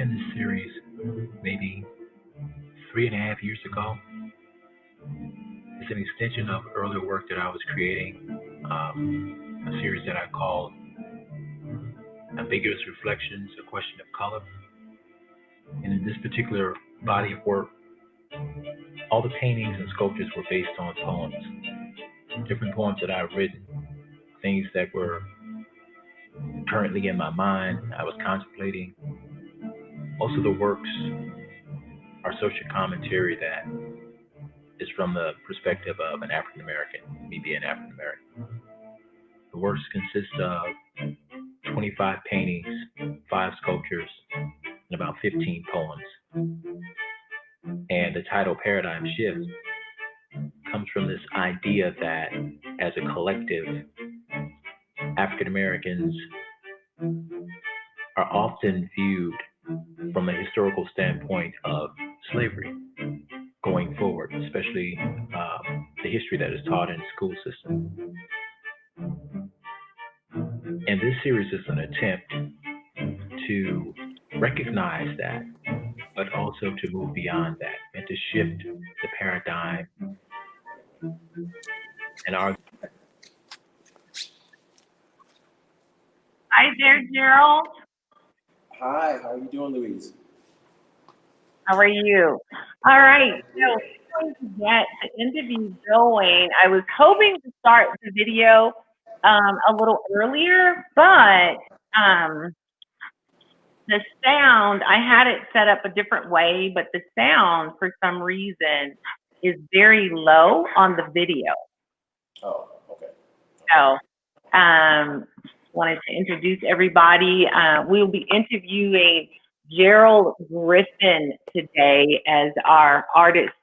began this series maybe 3.5 years ago. It's an extension of earlier work that I was creating, a series that I called Ambiguous Reflections, A Question of Color. And in this particular body of work, all the paintings and sculptures were based on poems, different poems that I've written, things that were currently in my mind, I was contemplating. Most of the works are social commentary that is from the perspective of an African American, me being African American. The works consist of 25 paintings, 5 sculptures, and about 15 poems. And the title Paradigm Shift comes from this idea that as a collective, African Americans are often viewed from a historical standpoint of slavery going forward, especially the history that is taught in the school system. And this series is an attempt to recognize that, but also to move beyond that and to shift the paradigm and argue. Hi there, Gerald. Hi, how are you doing, Louise? How are you? All right, so we're going to get the interview going. I was hoping to start the video a little earlier, but the sound, I had it set up a different way, but the sound, for some reason, is very low on the video. Oh, okay. So, wanted to introduce everybody. We'll be interviewing Gerald Griffin today as our artist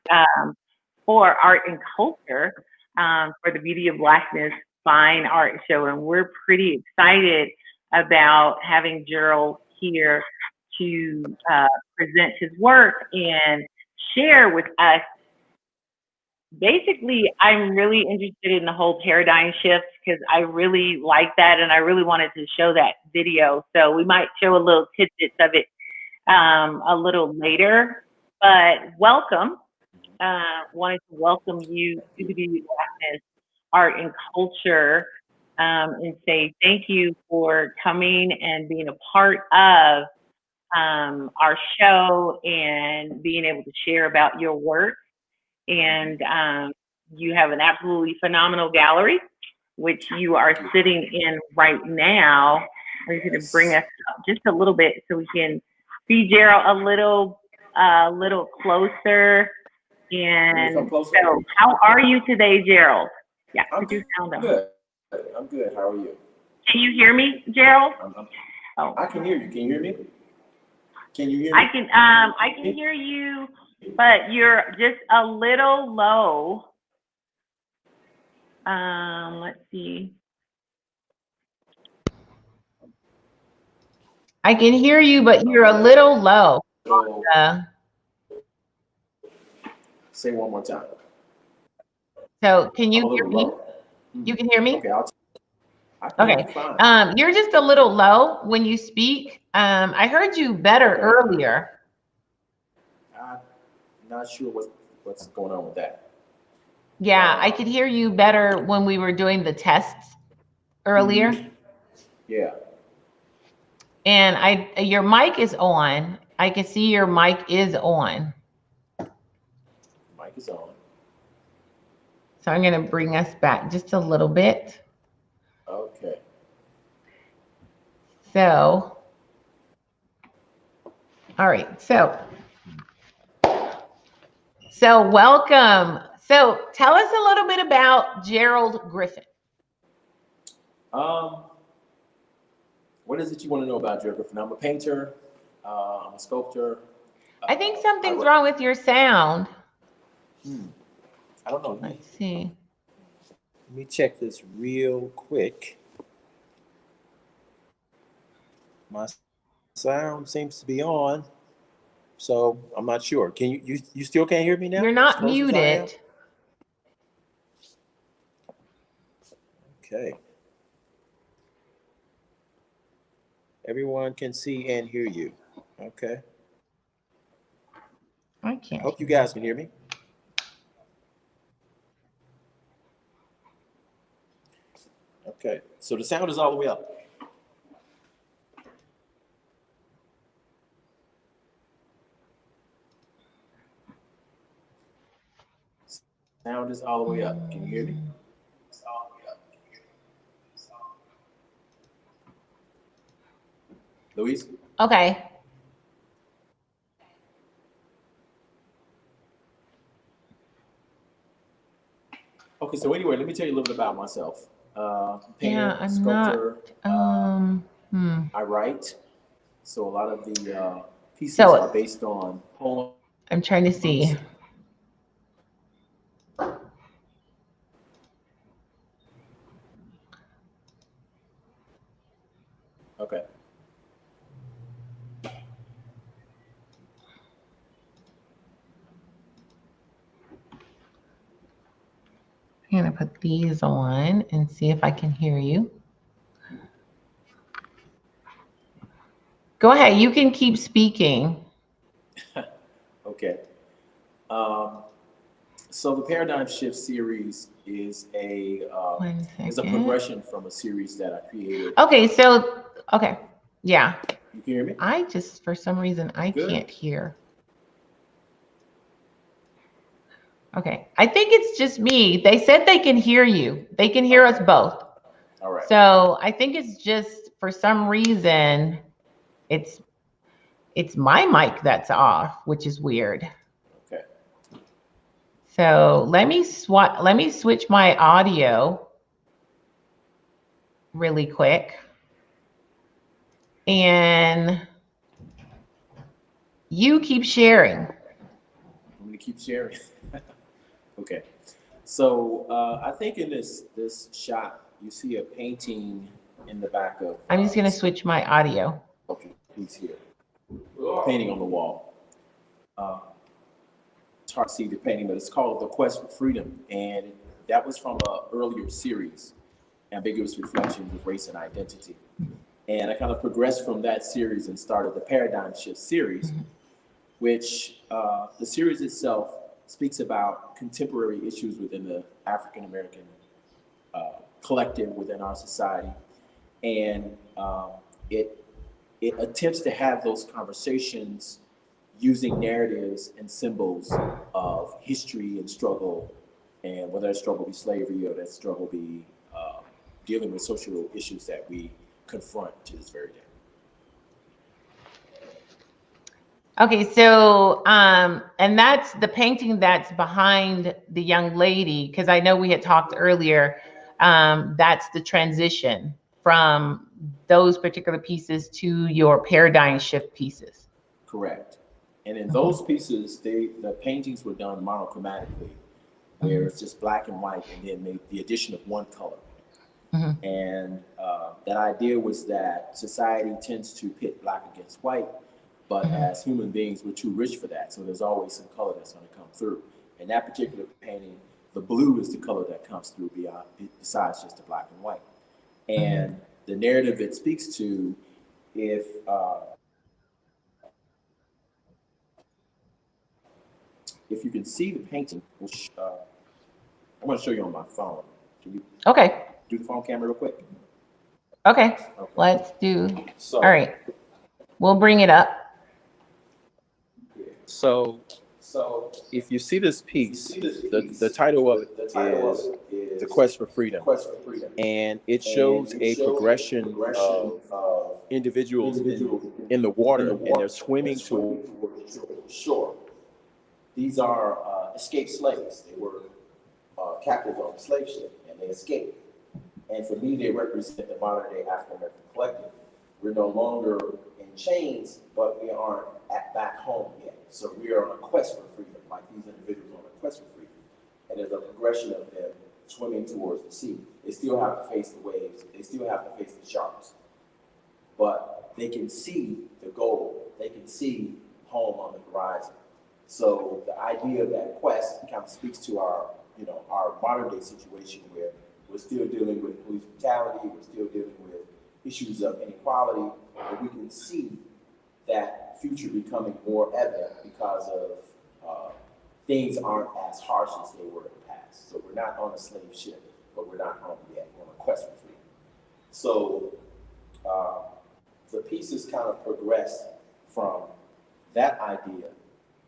for Art and Culture for the Beauty of Blackness Fine Art Show. And we're pretty excited about having Gerald here to present his work and share with us. Basically, I'm really interested in the whole paradigm shift because I really like that and I really wanted to show that video. So we might show a little tidbits of it a little later. But welcome. Wanted to welcome you to the Beauty of Blackness Art and Culture and say thank you for coming and being a part of our show and being able to share about your work. And you have an absolutely phenomenal gallery, which you are sitting in right now. We're going to bring us up just a little bit so we can see Gerald a little closer. And so, how are you today, Gerald? Yeah, could you sound up? Good. I'm good. How are you? Can you hear me, Gerald? Oh. I can hear you. Can you hear me? Can you hear me? I can hear you, but you're just a little low. Let's see. I can hear you, but you're a little low. So, say one more time. So can you hear me? Low. You can hear me? Okay, okay. You're just a little low when you speak. I heard you better earlier. I'm not sure what's going on with that. Yeah, I could hear you better when we were doing the tests earlier. Yeah. And your mic is on. I can see your mic is on. Mic is on. So I'm going to bring us back just a little bit. Okay. So, all right. So welcome. So tell us a little bit about Gerald Griffin. What is it you want to know about Gerald Griffin? I'm a painter. I'm a sculptor. I think something's wrong with your sound. I don't know. Let's see. Let me check this real quick. My sound seems to be on, so I'm not sure. Can you still can't hear me now? You're not muted. Okay. Everyone can see and hear you. Okay. can't. Hope you guys can hear me. Okay, so the sound is all the way up. Sound is all the way up. Can you hear me? It's all the way up. Can you hear me? Louise? Okay. Okay, so anyway, let me tell you a little bit about myself. Painter, Yeah, I'm sculptor. not. I write. So a lot of the pieces So- are based on poems. I'm trying to see. Okay. I'm gonna put these on and see if I can hear you. Go ahead, you can keep speaking. Okay. So the Paradigm Shift series is a progression from a series that I created. Okay, so, okay, yeah. You can hear me? I just, for some reason, I Good. can't hear. Okay, I think it's just me. They said they can hear you. They can hear us both. All right. So I think it's just, for some reason, it's my mic that's off, which is weird. Okay. So let me switch my audio really quick. And you keep sharing. I'm going to keep sharing. Okay. So I think in this shot, you see a painting in the back of. I'm just going to switch my audio. Okay, piece here. Painting on the wall. It's hard to see the painting, but it's called The Quest for Freedom. And that was from an earlier series, Ambiguous Reflections of Race and Identity. And I kind of progressed from that series and started the Paradigm Shift series, which the series itself speaks about contemporary issues within the African-American collective within our society. And it attempts to have those conversations using narratives and symbols of history and struggle, and whether that struggle be slavery or that struggle be dealing with social issues that we confront to this very day. Okay, so, and that's the painting that's behind the young lady, because I know we had talked earlier, that's the transition from those particular pieces to your paradigm shift pieces. Correct. And in those pieces, the paintings were done monochromatically, where it's just black and white, and then the addition of one color. And that idea was that society tends to pit black against white, but as human beings, we're too rich for that. So there's always some color that's going to come through. In that particular painting, the blue is the color that comes through besides just the black and white. And the narrative it speaks to, if you can see the painting, which I'm going to show you on my phone. Can you do the phone camera real quick? Okay. Let's do. So, all right. We'll bring it up. So if you see this piece, the title of it is The Quest for Freedom. And it shows a progression of individuals in the water, and they're swimming towards shore. These are escaped slaves. They were captives on a slave ship, and they escaped. And for me, they represent the modern day African American collective. We're no longer in chains, but we aren't back home yet. So we are on a quest for freedom, like these individuals on a quest for freedom. And there's a progression of them swimming towards the sea. They still have to face the waves. They still have to face the sharks. But they can see the goal. They can see home on the horizon. So the idea of that quest kind of speaks to our modern day situation, where we're still dealing with police brutality. We're still dealing with issues of inequality, but we can see that future becoming more evident because of things aren't as harsh as they were in the past. So we're not on a slave ship, but we're not home yet. We're on a quest for freedom. So the pieces kind of progressed from that idea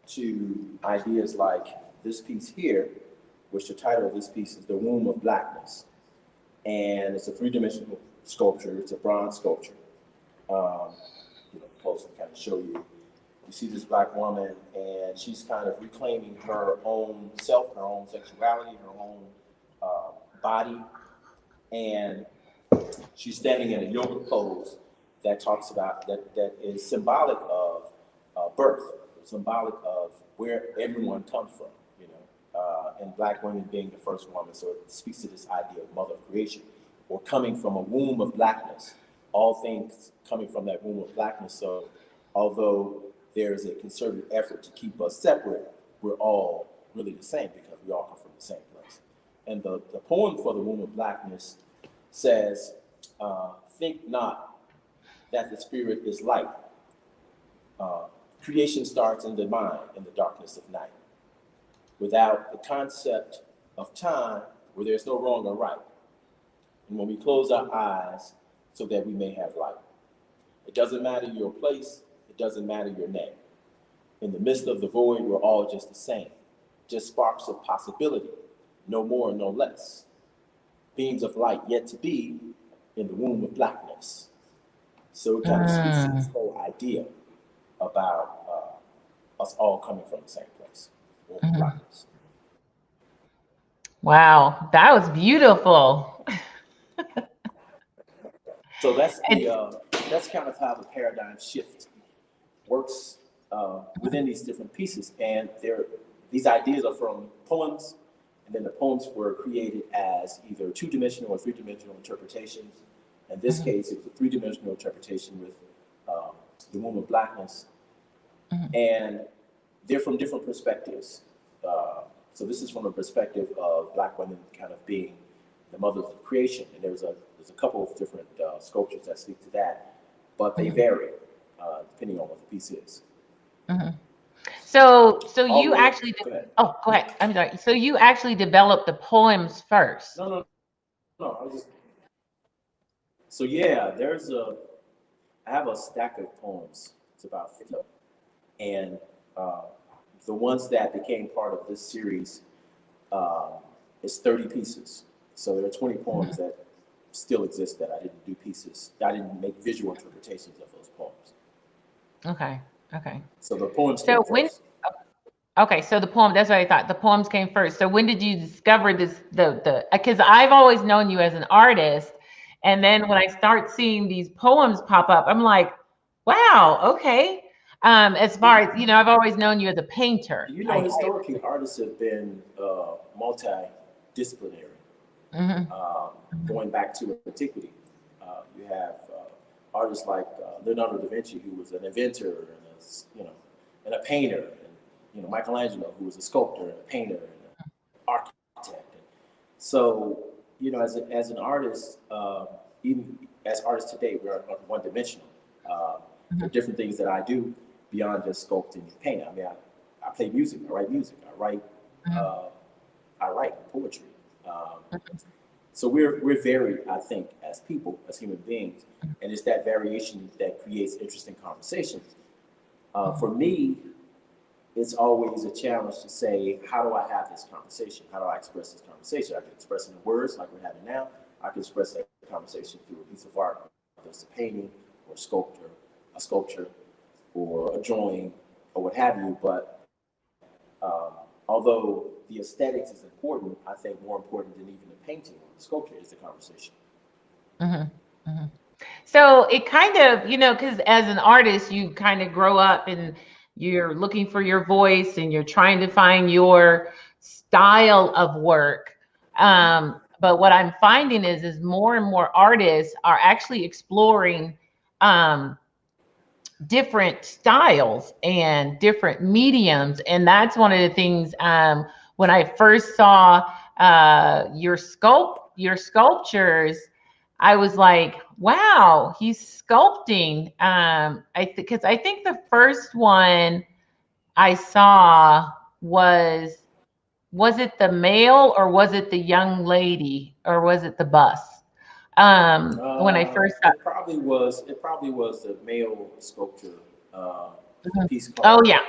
to ideas like this piece here, which the title of this piece is The Womb of Blackness. And it's a three-dimensional sculpture. It's a bronze sculpture. Close to kind of show you. You see this Black woman, and she's kind of reclaiming her own self, her own sexuality, her own body. And she's standing in a yoga pose that talks about, that is symbolic of birth, symbolic of where everyone comes from, and Black women being the first woman. So it speaks to this idea of mother of creation, or coming from a womb of blackness, all things coming from that womb of blackness. So although there's a concerted effort to keep us separate, we're all really the same because we all come from the same place. And the poem for the Womb of Blackness says, think not that the spirit is light. Creation starts in the mind in the darkness of night. Without the concept of time, where there's no wrong or right. And when we close our eyes so that we may have light. It doesn't matter your place, it doesn't matter your name. In the midst of the void, we're all just the same. Just sparks of possibility, no more, no less. Beings of light yet to be in the womb of blackness. So it kind of speaks to this whole idea about us all coming from the same place. Wow, that was beautiful. So that's kind of how the paradigm shift works within these different pieces. And these ideas are from poems, and then the poems were created as either two-dimensional or three-dimensional interpretations. In this case, it was a three-dimensional interpretation with the Womb of Blackness. And they're from different perspectives. So this is from a perspective of Black women kind of being the mothers of creation. And there's a couple of different sculptures that speak to that, but they vary depending on what the piece is. So you actually, go ahead. I'm sorry. So you actually developed the poems first. No. So yeah, I have a stack of poems. It's about 50. And the ones that became part of this series is 30 pieces. So there are 20 poems that still exist that I didn't do pieces. I didn't make visual interpretations of those poems. Okay. So the poems came first. Okay, so the poem, that's what I thought. The poems came first. So when did you discover this, because I've always known you as an artist. And then when I start seeing these poems pop up, I'm like, wow, okay. As far as, I've always known you as a painter. Historically, artists have been multidisciplinary. Going back to antiquity, you have artists like Leonardo da Vinci, who was an inventor and a painter, and Michelangelo, who was a sculptor and a painter and an architect. So as an artist, even as artists today, we're one-dimensional. There are different things that I do beyond just sculpting and painting. I mean, I play music. I write music. I write poetry. So we're varied, I think, as people, as human beings, and it's that variation that creates interesting conversations. For me, it's always a challenge to say, how do I have this conversation? How do I express this conversation? I can express it in words like we're having now. I can express that conversation through a piece of art, whether it's a painting or a sculpture, or a drawing, or what have you. But although the aesthetics is important, I think more important than even the painting or the sculpture is the conversation. So it kind of, because as an artist, you kind of grow up and you're looking for your voice and you're trying to find your style of work. But what I'm finding is more and more artists are actually exploring different styles and different mediums. And that's one of the things when I first saw your sculptures, I was like, wow, he's sculpting. Because I think the first one I saw was it the male or was it the young lady or was it the bus? When I first got, It probably was. It probably was the male sculpture piece oh called yeah.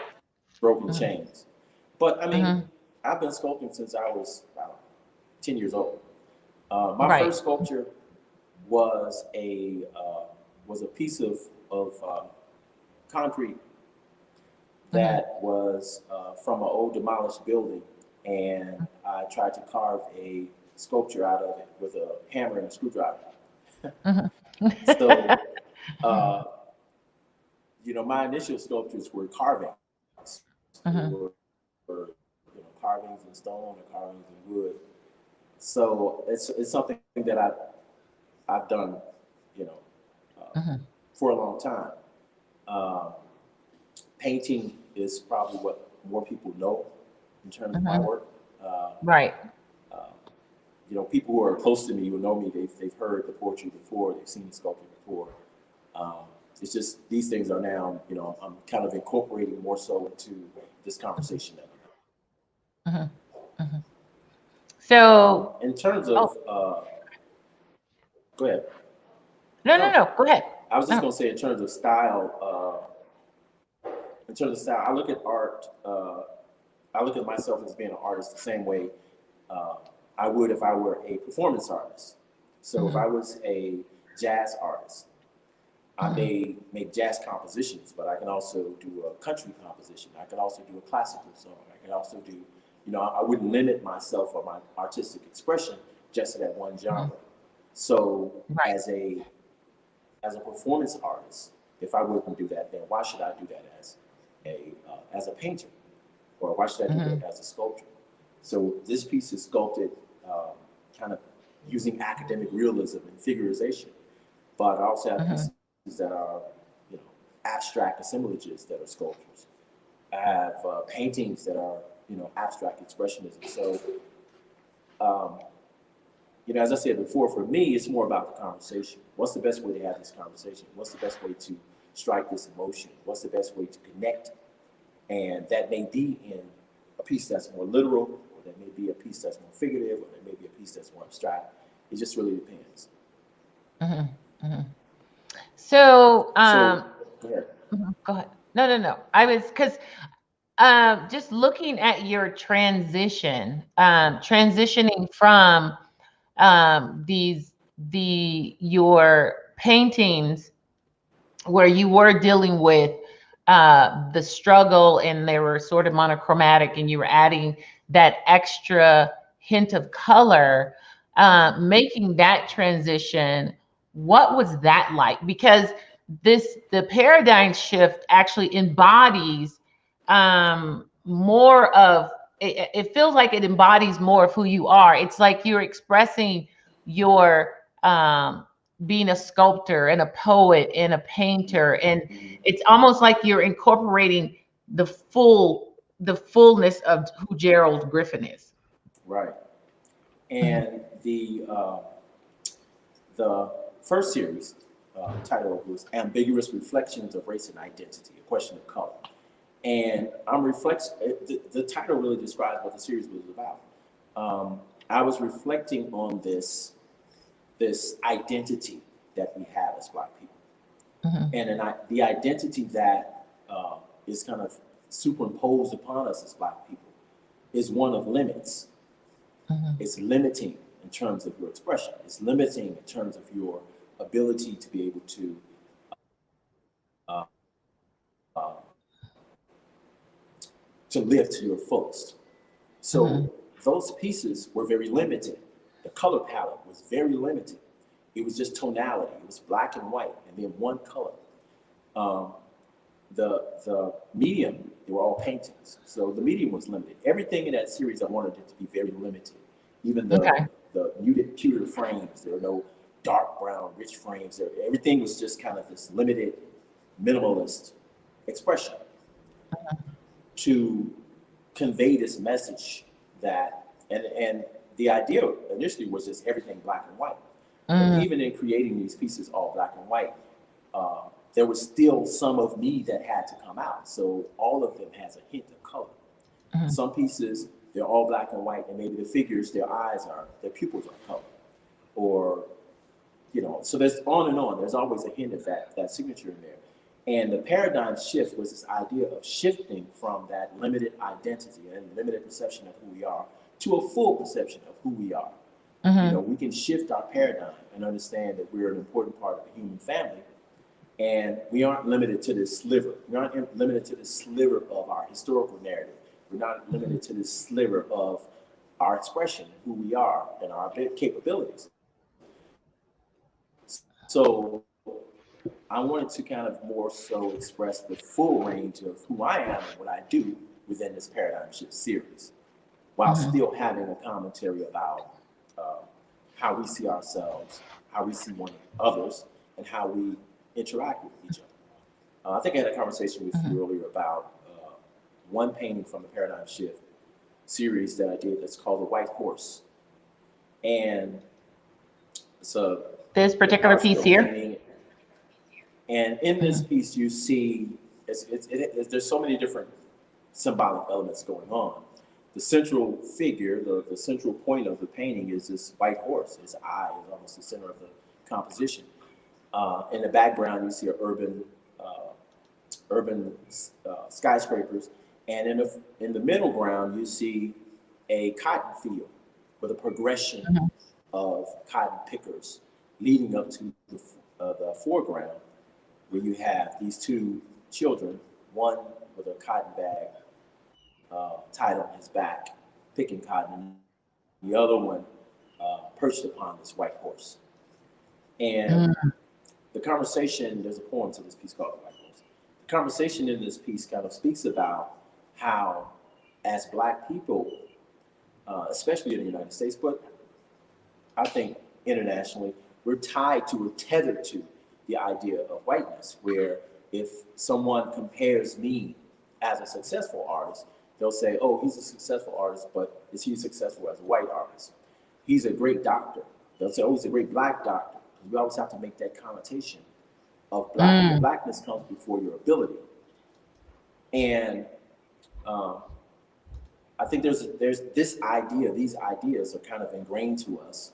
Broken Chains. But I mean, Mhm. I've been sculpting since I was about 10 years old. My Right. first sculpture was a piece of concrete that was from an old demolished building, and I tried to carve a sculpture out of it with a hammer and a screwdriver. Mhm. So, uh, my initial sculptures were carvings. They Mhm. were carvings in stone or carvings in wood. So it's something that I've done, you know, uh, Mhm. for a long time. Um, Painting is probably what more people know in terms of my Mhm. work. Uh, Right. uh, People who are close to me who know me, they've heard the poetry before, they've seen the sculpture before. Um, it's just these things are now, I'm kind of incorporating more so into this conversation that Mhm. Mhm. I'm So, in terms oh, of, go ahead. no, no, No, no. Go ahead. I was just No. going to say in terms of style, I look at art, I look at myself as being an artist the same way uh, I would if I were a performance artist. So if Mhm. I was a jazz artist, I Mhm. may make jazz compositions, but I can also do a country composition. I can also do a classical song. I can also do, I wouldn't limit myself or my artistic expression just to that one Mhm. genre. So Right. as a performance artist, if I wouldn't do that, then why should I do that as a painter, or why should I do Mhm. that as a sculptor? So this piece is sculpted um, kind of using academic realism and figurization, but I also have Mhm. pieces that are, you know, abstract assemblages that are sculptures. I have paintings that are, abstract expressionism. So, um, as I said before, for me, it's more about the conversation. What's the best way to have this conversation? What's the best way to strike this emotion? What's the best way to connect? And that may be in a piece that's more literal, or that may be a piece that's more figurative, or that may be a piece that's more abstract. It just really depends. Mhm. Mhm. So, So, go ahead. go ahead. No, no, no. I was because just looking at your transitioning from your paintings where you were dealing with the struggle and they were sort of monochromatic and you were adding that extra hint of color, making that transition, what was that like? Because the paradigm shift actually embodies more of it feels like it embodies more of who you are. It's like you're expressing your being a sculptor and a poet and a painter, and Mhm. it's almost like you're incorporating the fullness of who Gerald Griffin is. Right. Mhm. And the first series title was Ambiguous Reflections of Race and Identity, a question of color. And the title really describes what the series was about. I was reflecting on this identity that we have as Black people, Mhm. and the identity that is kind of superimposed upon us as Black people is one of limits. Mhm. It's limiting in terms of your expression. It's limiting in terms of your ability to be able uh, uh, to live to your fullest. Mhm. So those pieces were very limited. The color palette was very limited. It was just tonality. It was black and white, and then one color. Um, the medium, they were all paintings. So the medium was limited. Everything in that series, I wanted it to be very limited. Even Okay. the muted pewter frames, there were no dark brown, rich frames. Everything was just kind of this limited, minimalist expression to convey this message that, and the idea initially was just everything black and white. But Mhm. even in creating these pieces all black and white, there was still some of me that had to come out. So all of them has a hint of color. Some pieces, they're all black and white, and maybe the figures, their pupils are colored. Or, so there's on and on. There's always a hint of that signature in there. And the paradigm shift was this idea of shifting from that limited identity and limited perception of who we are to a full perception of who we are. We can shift our paradigm and understand that we're an important part of the human family. And we aren't limited to this sliver. We aren't limited to this sliver of our historical narrative. We're not limited to this sliver of our expression, who we are, and our capabilities. So I wanted to kind of more so express the full range of who I am and what I do within this paradigm shift series, while still having a commentary about how we see ourselves, how we see others, and how we interact with each other. I think I had a conversation with you earlier about one painting from the paradigm shift series that I did that's called The White Horse. And so this particular piece here. Painting. And in this piece, you see, there's so many different symbolic elements going on. The central figure, the central point of the painting is this white horse. His eye is almost the center of the composition. In the background, you see urban skyscrapers. And in the middle ground, you see a cotton field with a progression of cotton pickers leading up to the foreground, where you have these two children, one with a cotton bag tied on his back, picking cotton, and the other one perched upon this white horse. And the conversation, there's a poem to this piece called The White Horse. The conversation in this piece kind of speaks about how, as Black people, especially in the United States, but I think internationally, we're tethered to the idea of whiteness, where if someone compares me as a successful artist, they'll say, oh, he's a successful artist, but is he successful as a white artist? He's a great doctor. They'll say, oh, he's a great Black doctor. We always have to make that connotation of Black. Your Blackness comes before your ability. And I think there's this idea, these ideas are kind of ingrained to us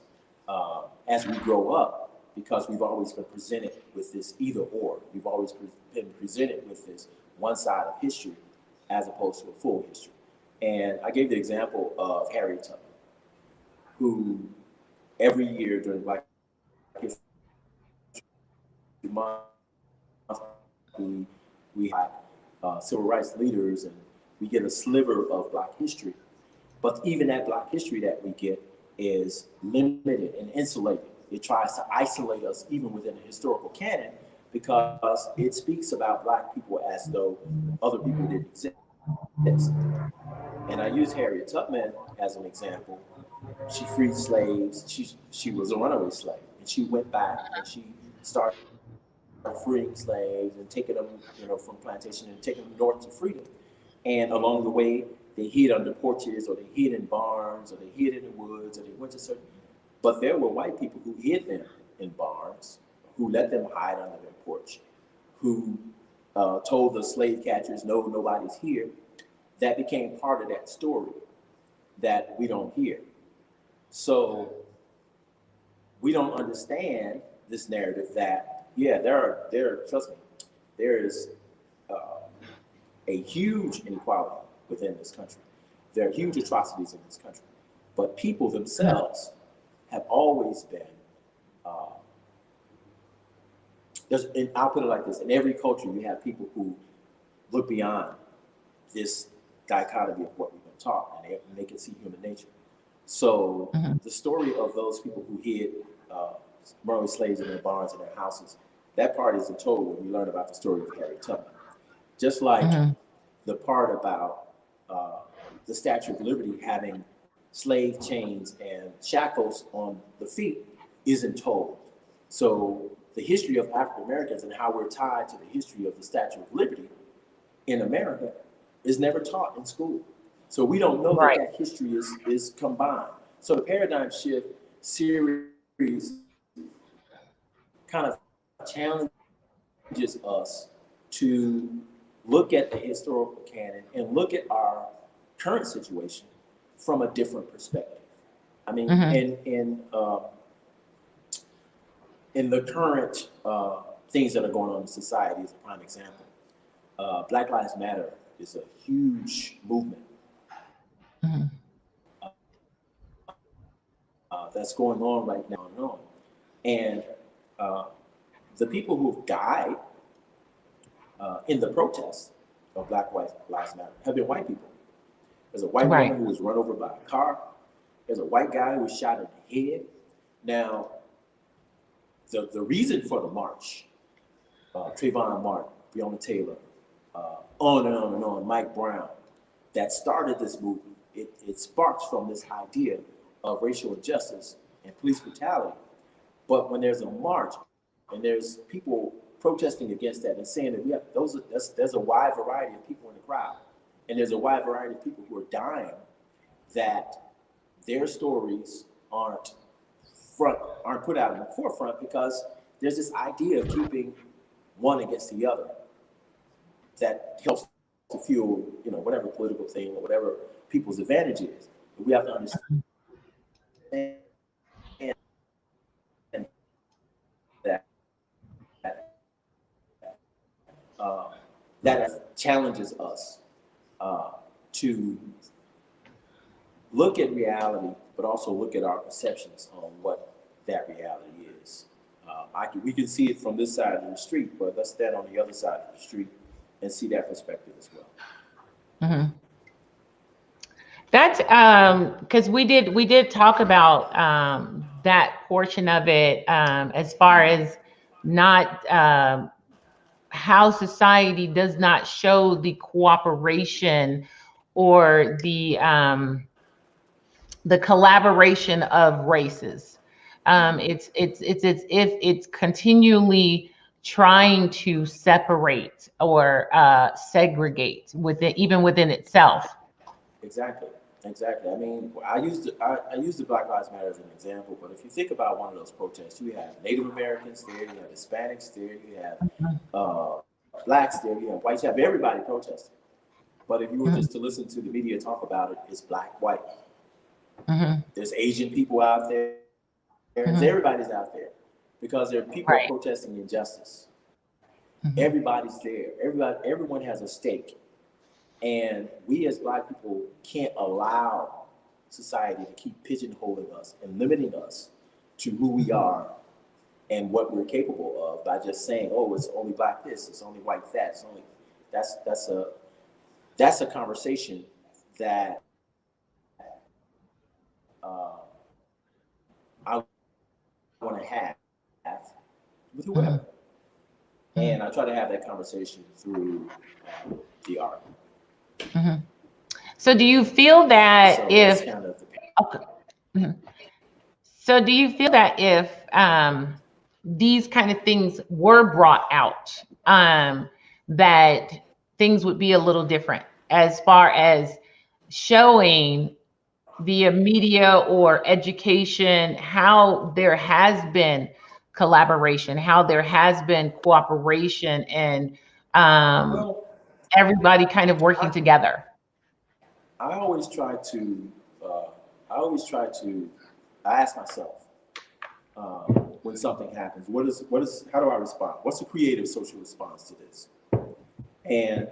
as we grow up, because we've always been presented with this either or. We've always been presented with this one side of history as opposed to a full history. And I gave the example of Harriet Tubman, who every year during Black History Month, we have civil rights leaders, and we get a sliver of Black history. But even that Black history that we get is limited and insulated. It tries to isolate us even within the historical canon, because it speaks about Black people as though other people didn't exist. And I use Harriet Tubman as an example. She freed slaves. She was a runaway slave, and she went back and she started freeing slaves and taking them, from plantation and taking them north to freedom. And along the way, they hid under porches, or they hid in barns, or they hid in the woods, or they went to certain. But there were white people who hid them in barns, who let them hide under their porch, who told the slave catchers, no, nobody's here. That became part of that story that we don't hear. So we don't understand this narrative that, trust me, there is a huge inequality within this country. There are huge atrocities in this country, but people themselves have always been, and I'll put it like this, in every culture you have people who look beyond this dichotomy of what we've been taught, and they can see human nature. So the story of those people who hid runaway slaves in their barns and their houses, that part isn't told when we learn about the story of Harriet Tubman. Just like the part about the Statue of Liberty having slave chains and shackles on the feet isn't told. So the history of African Americans and how we're tied to the history of the Statue of Liberty in America is never taught in school. So we don't know that history is combined. So the Paradigm Shift series kind of challenges us to look at the historical canon and look at our current situation from a different perspective. I mean, in the current things that are going on in society, as a prime example, Black Lives Matter is a huge movement that's going on right now. And the people who've died in the protests of Black Lives Matter have been white people. There's a white woman who was run over by a car. There's a white guy who was shot in the head. Now, the reason for the march, Trayvon Martin, Breonna Taylor, on and on and on, Mike Brown, that started this movement. It sparks from this idea of racial injustice and police brutality. But when there's a march and there's people protesting against that and saying that we have there's a wide variety of people in the crowd, and there's a wide variety of people who are dying, that their stories aren't put out in the forefront, because there's this idea of keeping one against the other that helps to fuel, whatever political thing or whatever people's advantage is. But we have to understand that challenges us to look at reality, but also look at our perceptions on what that reality is. We can see it from this side of the street, but let's stand on the other side of the street and see that perspective as well. That's because we did talk about that portion of it, as far as not how society does not show the cooperation or the collaboration of races. It's as if it's continually trying to separate or segregate even within itself. Exactly. I mean, I use the Black Lives Matter as an example, but if you think about one of those protests, you have Native Americans there, you have Hispanics there, you have blacks there, you have whites, you have everybody protesting. But if you were just to listen to the media talk about it, it's black, white. There's Asian people out there. Everybody's out there because there are people protesting injustice. Everybody's there. Everyone has a stake. And we as Black people can't allow society to keep pigeonholing us and limiting us to who we are and what we're capable of by just saying, oh, it's only Black this, it's only white that, it's only that's a conversation that I want to have with whoever. And I try to have that conversation through the art. So do you feel that So do you feel that if these kind of things were brought out, that things would be a little different as far as showing via media or education how there has been collaboration, how there has been cooperation, and everybody kind of working together? I always try to ask myself when something happens, how do I respond? What's the creative social response to this? And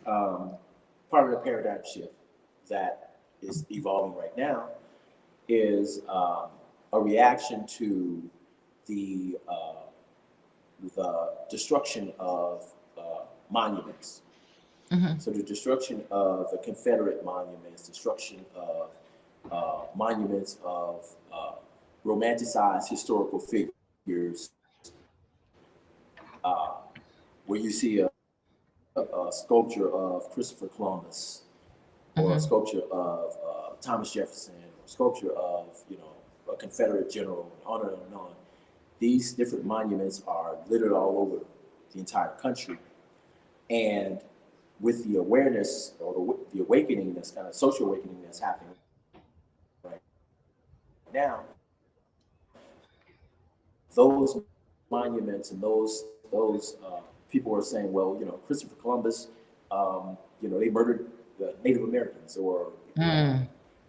part of the paradigm shift that is evolving right now is a reaction to the destruction of monuments. So the destruction of the Confederate monuments, destruction of monuments of romanticized historical figures, where you see a sculpture of Christopher Columbus, or a sculpture of Thomas Jefferson, or a sculpture of a Confederate general, and on and on and on. These different monuments are littered all over the entire country, and with the awareness or the awakening, that's kind of social awakening that's happening right now, those monuments and those people are saying, well, Christopher Columbus, they murdered Native Americans, or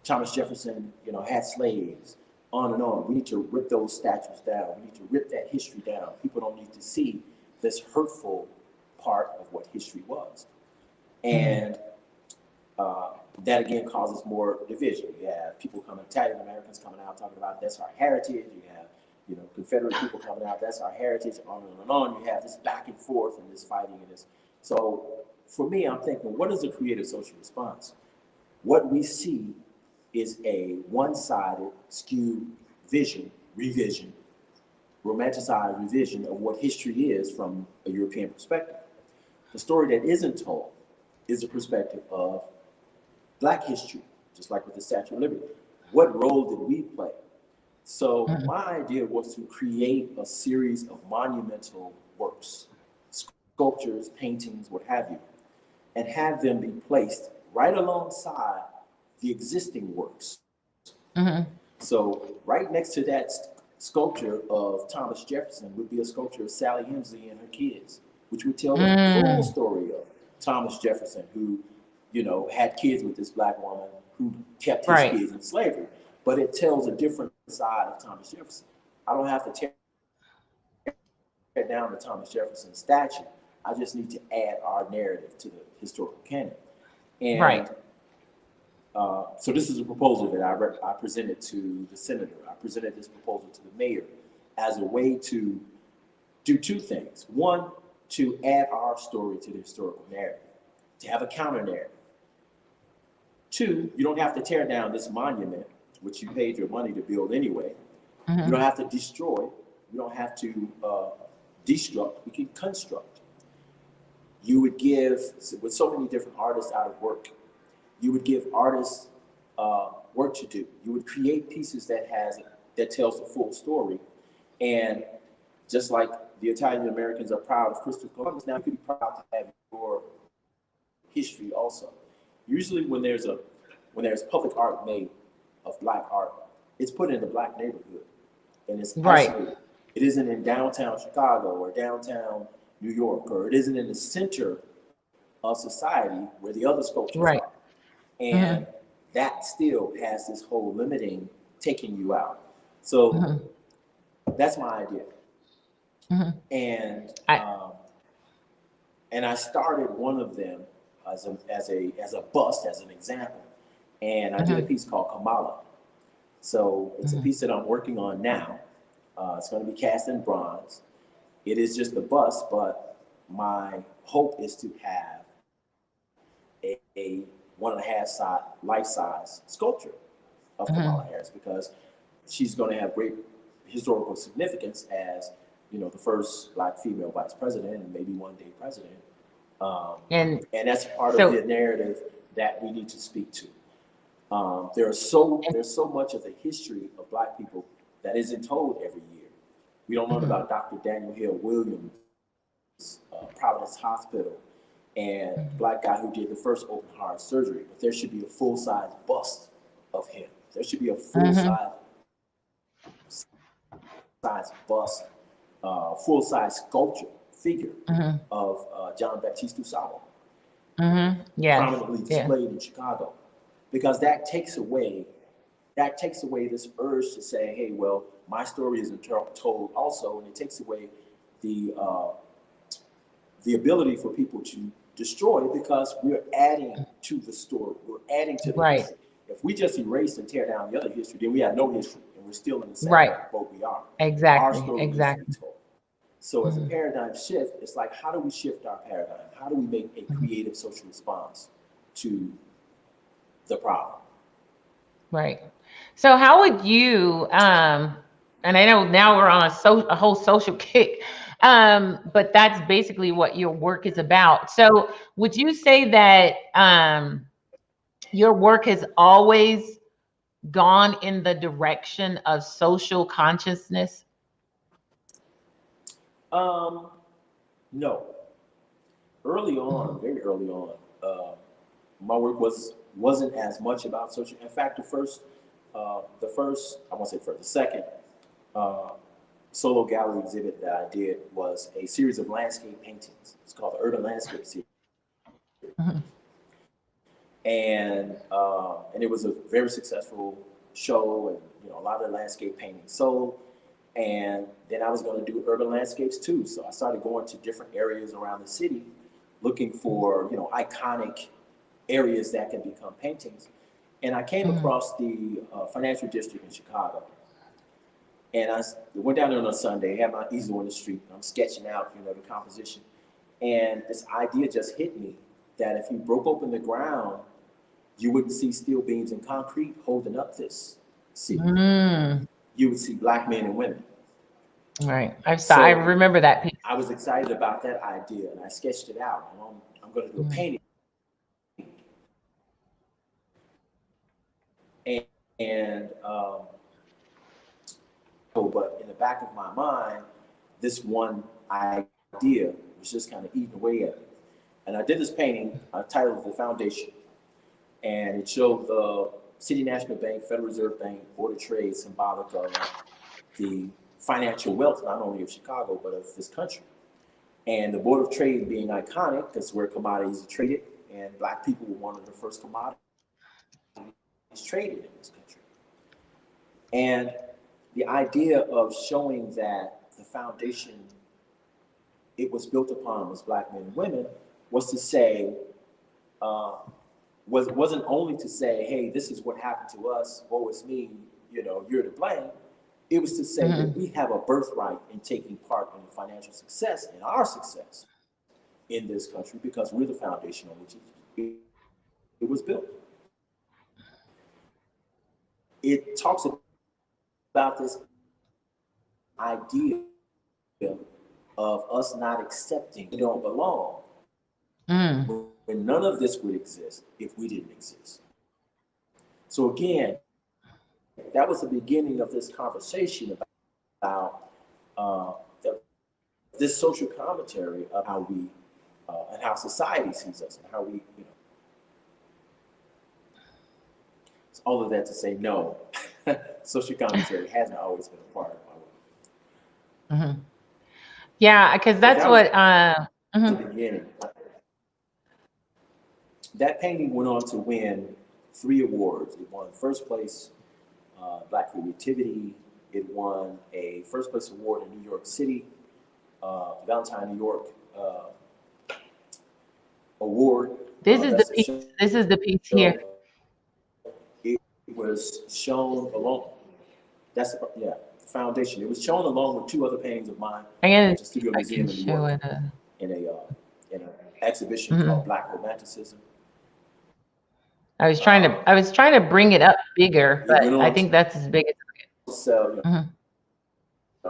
Thomas Jefferson, had slaves, on and on. We need to rip those statues down. We need to rip that history down. People don't need to see this hurtful part of what history was. And that again causes more division. You have people Italian Americans coming out talking about that's our heritage. You have, Confederate people coming out, that's our heritage, on and on. You have this back and forth and this fighting and this. So for me, I'm thinking, what is a creative social response? What we see is a one-sided, skewed revision, romanticized revision of what history is from a European perspective. The story that isn't told is the perspective of Black history, just like with the Statue of Liberty. What role did we play? So my idea was to create a series of monumental works, sculptures, paintings, what have you, and have them be placed right alongside the existing works. So right next to that sculpture of Thomas Jefferson would be a sculpture of Sally Hemsley and her kids, which would tell the full story of Thomas Jefferson, who, had kids with this Black woman who kept his kids in slavery. But it tells a different side of Thomas Jefferson. I don't have to tear down the Thomas Jefferson statue. I just need to add our narrative to the historical canon. And so this is a proposal that I presented to the senator. I presented this proposal to the mayor as a way to do two things. One, to add our story to the historical narrative, to have a counter narrative. Two, you don't have to tear down this monument, which you paid your money to build anyway. You don't have to destroy. You don't have to destruct. We can construct. You would give, with so many different artists out of work, you would give artists work to do. You would create pieces that tells the full story. And just like the Italian Americans are proud of Christopher Columbus, now you could be proud to have your history also. Usually when there's public art made of Black art, it's put in the Black neighborhood, and it's isolated. It isn't in downtown Chicago or downtown New York, or it isn't in the center of society where the other sculptures are. And that still has this whole limiting, taking you out. So that's my idea. And I started one of them as a bust, as an example. And I did a piece called Kamala. So it's a piece that I'm working on now. It's going to be cast in bronze. It is just a bust, but my hope is to have a 1.5 life-size sculpture of Kamala Harris, because she's going to have great historical significance as, the first Black female vice president and maybe one day president. And that's part of the narrative that we need to speak to. There's so much of the history of Black people that isn't told every year. We don't learn about Dr. Daniel Hill Williams, Providence Hospital, and Black guy who did the first open heart surgery. But there should be a full-size bust of him. There should be a full-size bust, full-size sculpture figure of John Baptiste Usabo, prominently displayed in Chicago, because that takes away this urge to say, hey, well, my story isn't told also, and it takes away the ability for people to destroy, because we're adding to the story, we're adding to the history. If we just erase and tear down the other history, then we have no history, and we're still in the same boat we are. Our story is told. So as a paradigm shift, it's like, how do we shift our paradigm? How do we make a creative social response to the problem? Right. So how would you, and I know now we're on a whole social kick, but that's basically what your work is about. So would you say that your work has always gone in the direction of social consciousness? No. Early on, very early on, my work wasn't as much about social. In fact, the second solo gallery exhibit that I did was a series of landscape paintings. It's called the Urban Landscape Series. And it was a very successful show, and a lot of the landscape painting sold. And then I was going to do urban landscapes too, so I started going to different areas around the city, looking for iconic areas that can become paintings. And I came across the financial district in Chicago. And I went down there on a Sunday, had my easel in the street, and I'm sketching out, the composition. And this idea just hit me that if you broke open the ground, you wouldn't see steel beams and concrete holding up this city. You would see Black men and women. Right. I remember that piece. I was excited about that idea, and I sketched it out. I'm going to do a painting. But in the back of my mind, this one idea was just kind of eating away at me. And I did this painting titled The Foundation. And it showed the City National Bank, Federal Reserve Bank, Board of Trade, symbolic of the financial wealth, not only of Chicago, but of this country. And the Board of Trade being iconic, because where commodities are traded, and Black people were one of the first commodities traded in this country. And the idea of showing that the foundation it was built upon was Black men and women was to say, wasn't only to say, hey, this is what happened to us, woe is me, you're to blame. It was to say that we have a birthright in taking part in the financial success and our success in this country because we're the foundation on which it was built. It talks about this idea of us not accepting we don't belong. When none of this would exist if we didn't exist. So again, that was the beginning of this conversation about this social commentary of how we and how society sees us and how we, It's all of that to say no. Social commentary hasn't always been a part of my work. Yeah, because that's what. The beginning. That painting went on to win 3 awards. It won first place, Black Creativity. It won a first place award in New York City, Valentine, New York award. This is the piece. This is the piece here. It was shown along. That's the foundation. It was shown along with 2 other paintings of mine at the Studio Museum in New York in an exhibition called Black Romanticism. I was trying to bring it up bigger, but I think that's as big as it is. So,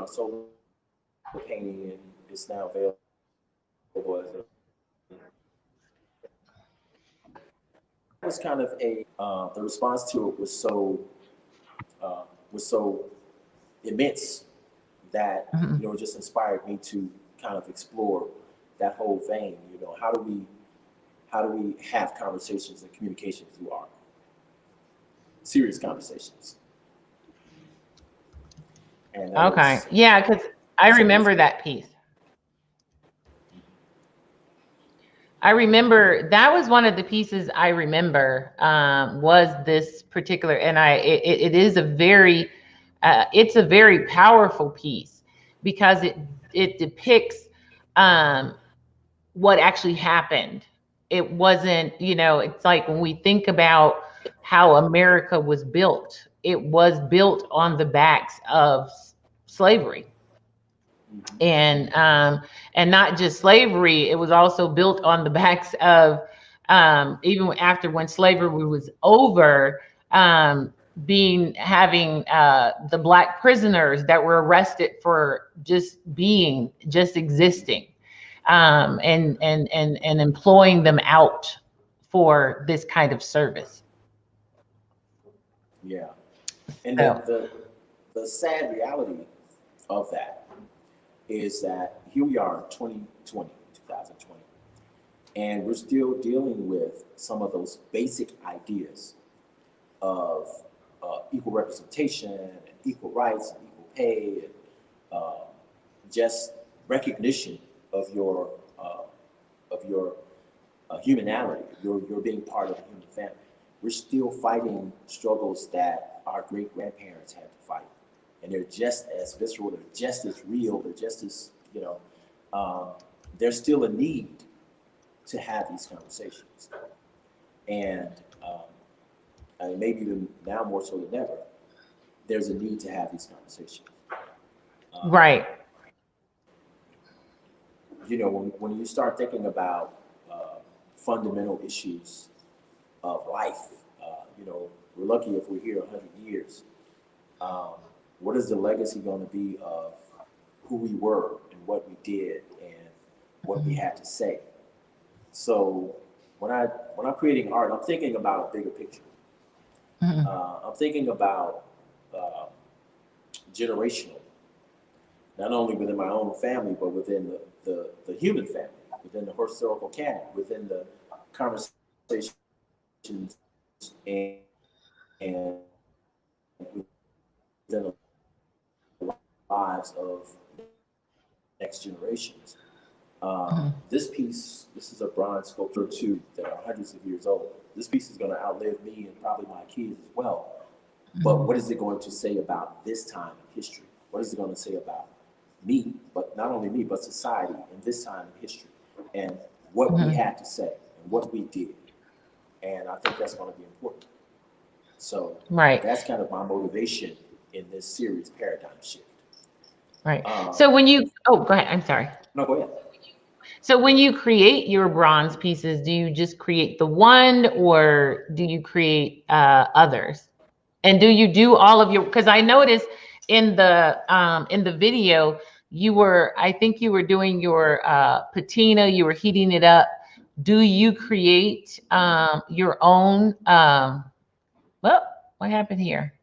so the painting is now available. It was kind of the response to it was so immense that it just inspired me to kind of explore that whole vein. How do we have conversations and communication through art? Serious conversations. And yeah, because I remember that piece. I remember that was one of the pieces I remember was this particular, and it is a very it's a very powerful piece because it depicts what actually happened. It wasn't, it's like when we think about how America was built, it was built on the backs of slavery. And not just slavery, it was also built on the backs of even after when slavery was over, having the Black prisoners that were arrested for just existing, and employing them out for this kind of service. Yeah, and the sad reality of that is that here we are, 2020, and we're still dealing with some of those basic ideas of equal representation and equal rights and equal pay and just recognition of your humanality, you're being part of the human family. We're still fighting struggles that our great grandparents had to fight, and they're just as visceral, they're just as real, they're just as, there's still a need to have these conversations, and maybe even now more so than ever, there's a need to have these conversations. Right. When you start thinking about fundamental issues of life, we're lucky if we're here 100 years. What is the legacy going to be of who we were and what we did and what we had to say? So when I'm creating art, I'm thinking about a bigger picture. I'm thinking about generational, not only within my own family, but within the human family, within the historical canon, within the conversations and within the lives of next generations. This is a bronze sculpture too that are hundreds of years old. This piece is going to outlive me and probably my kids as well. But what is it going to say about this time in history? What is it going to say about me, but not only me, but society in this time in history, and what we had to say and what we did? And I think that's going to be important. So that's kind of my motivation in this series, Paradigm Shift. Right. So when you, go ahead. I'm sorry. No, go ahead. So when you create your bronze pieces, do you just create the one, or do you create others? And do you do all of your, because I noticed in the video, I think you were doing your patina, you were heating it up. Do you create your own, what happened here?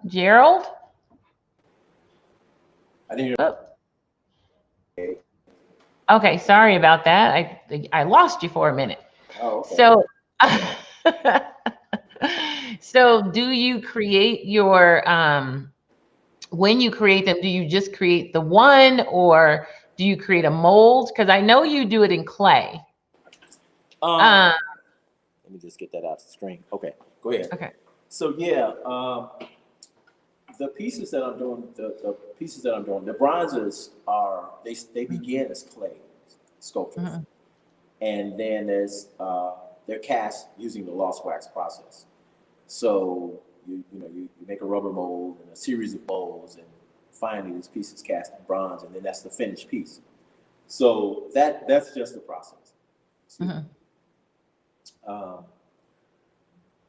Gerald? I didn't hear. Okay, sorry about that. I lost you for a minute. Oh, okay. So, so do you create your, when you create them, do you just create the one, or do you create a mold? Because I know you do it in clay. Let me just get that out of the screen. Okay, go ahead. Okay. So yeah, the pieces that I'm doing, the bronzes they begin as clay sculptures, and then they're cast using the lost wax process. So you make a rubber mold and a series of molds, and finally this piece is cast in bronze, and then that's the finished piece. So that's just the process.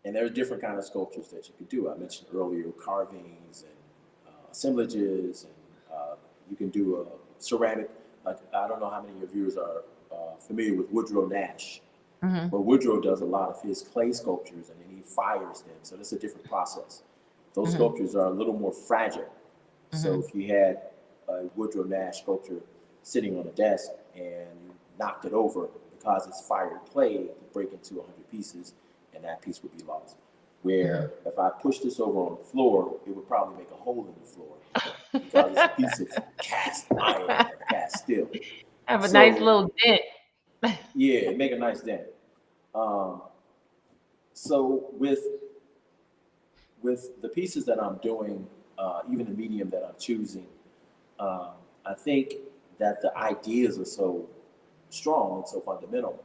And there are different kinds of sculptures that you could do. I mentioned earlier carvings and assemblages, and you can do a ceramic. Like, I don't know how many of your viewers are familiar with Woodrow Nash, but Woodrow does a lot of his clay sculptures, and then he fires them. So that's a different process. Those sculptures are a little more fragile. So if you had a Woodrow Nash sculpture sitting on a desk and you knocked it over, because it's fired clay, it could break into 100 pieces, and that piece would be lost. Where if I push this over on the floor, it would probably make a hole in the floor, because it's a piece of cast iron or cast steel. Have a nice little dent. Yeah, make a nice dent. So with the pieces that I'm doing, even the medium that I'm choosing, I think that the ideas are so strong and so fundamental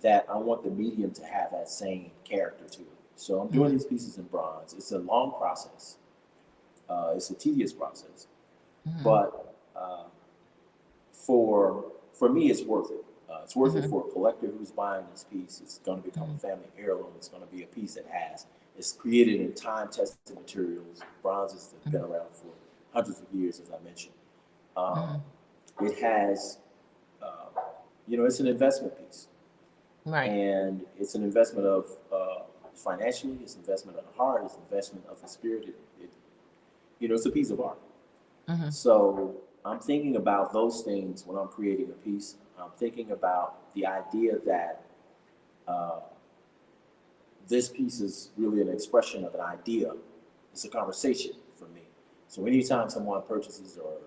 that I want the medium to have that same character to it. So I'm doing these pieces in bronze. It's a long process. It's a tedious process, but for me, it's worth it. It's worth it for a collector who's buying this piece. It's going to become a family heirloom. It's going to be a piece that it's created in time-tested materials. Bronzes have been around for hundreds of years, as I mentioned. It has, it's an investment piece. Right. And it's an investment of financially, it's investment of the heart, it's investment of the spirit. It's a piece of art. So I'm thinking about those things when I'm creating a piece. I'm thinking about the idea that this piece is really an expression of an idea. It's a conversation for me. So anytime someone purchases or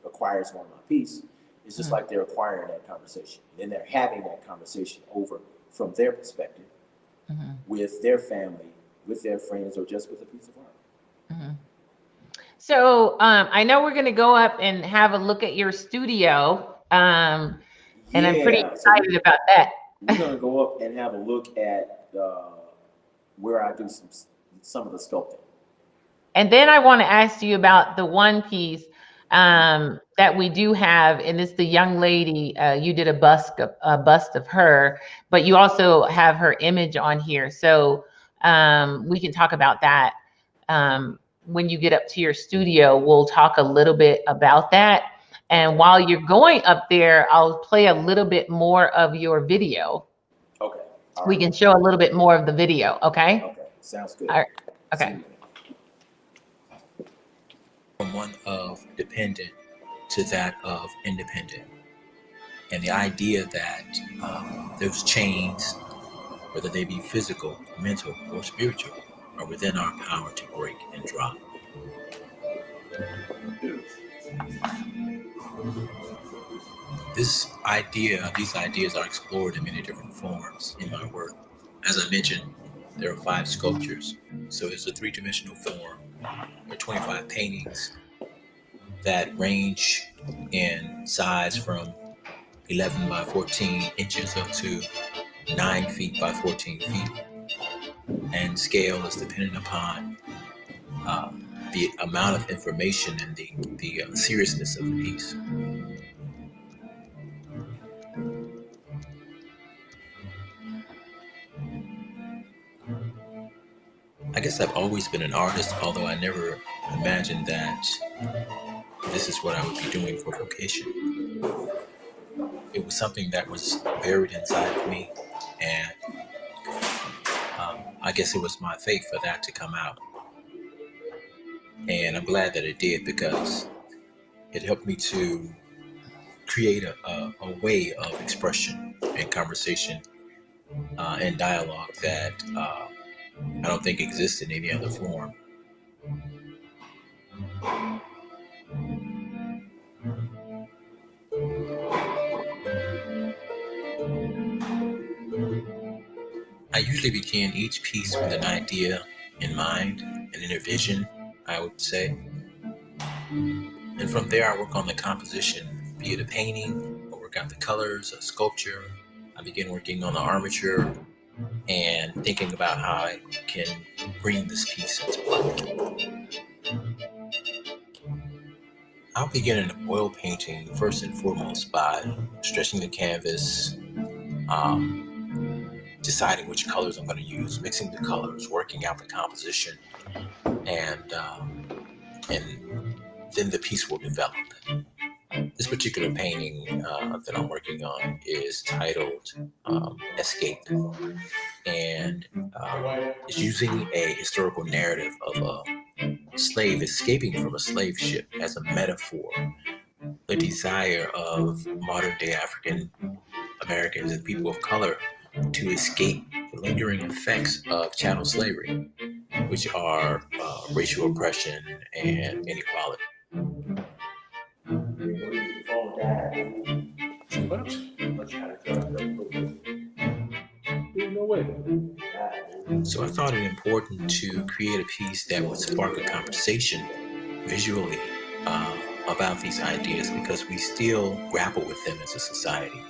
acquires one of my pieces, It's just like they're acquiring that conversation. Then they're having that conversation over from their perspective with their family, with their friends, or just with a piece of art. So I know we're going to go up and have a look at your studio, and I'm pretty excited about that. We're going to go up and have a look at where I do some of the sculpting. And then I want to ask you about the one piece that we do have, and it's the young lady. You did a bust of her, but you also have her image on here. So we can talk about that. When you get up to your studio, we'll talk a little bit about that. And while you're going up there, I'll play a little bit more of your video. Okay. All right. We can show a little bit more of the video. Okay. Okay. Sounds good. All right. Okay. From one of dependent to that of independent. And the idea that those chains, whether they be physical, mental, or spiritual, are within our power to break and drop. These ideas are explored in many different forms in my work. As I mentioned, there are 5 sculptures. So it's a 3-dimensional form. There are 25 paintings that range in size from 11 by 14 inches up to 9 feet by 14 feet. And scale is dependent upon the amount of information and the seriousness of the piece. I guess I've always been an artist, although I never imagined that this is what I would be doing for vocation. It was something that was buried inside of me, and I guess it was my fate for that to come out. And I'm glad that it did, because it helped me to create a way of expression and conversation and dialogue that I don't think exists in any other form. I usually begin each piece with an idea in mind, an inner vision, I would say. And from there, I work on the composition, be it a painting, I work out the colors, a sculpture. I begin working on the armature and thinking about how I can bring this piece into life. I'll begin an oil painting first and foremost by stretching the canvas, deciding which colors I'm going to use, mixing the colors, working out the composition, and then the piece will develop. This particular painting that I'm working on is titled Escape, and it's using a historical narrative of a slave escaping from a slave ship as a metaphor, the desire of modern day African Americans and people of color to escape the lingering effects of chattel slavery, which are racial oppression and inequality. So I thought it important to create a piece that would spark a conversation visually about these ideas, because we still grapple with them as a society.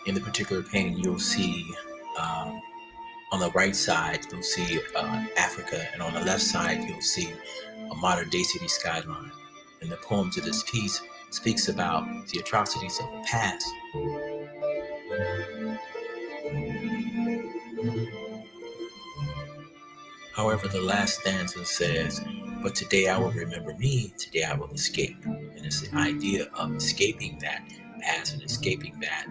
In the particular painting, you'll see on the right side, you'll see Africa, and on the left side, you'll see a modern day city skyline. And the poem to this piece speaks about the atrocities of the past. However, the last stanza says, "But today I will remember me, today I will escape." And it's the idea of escaping that past and escaping that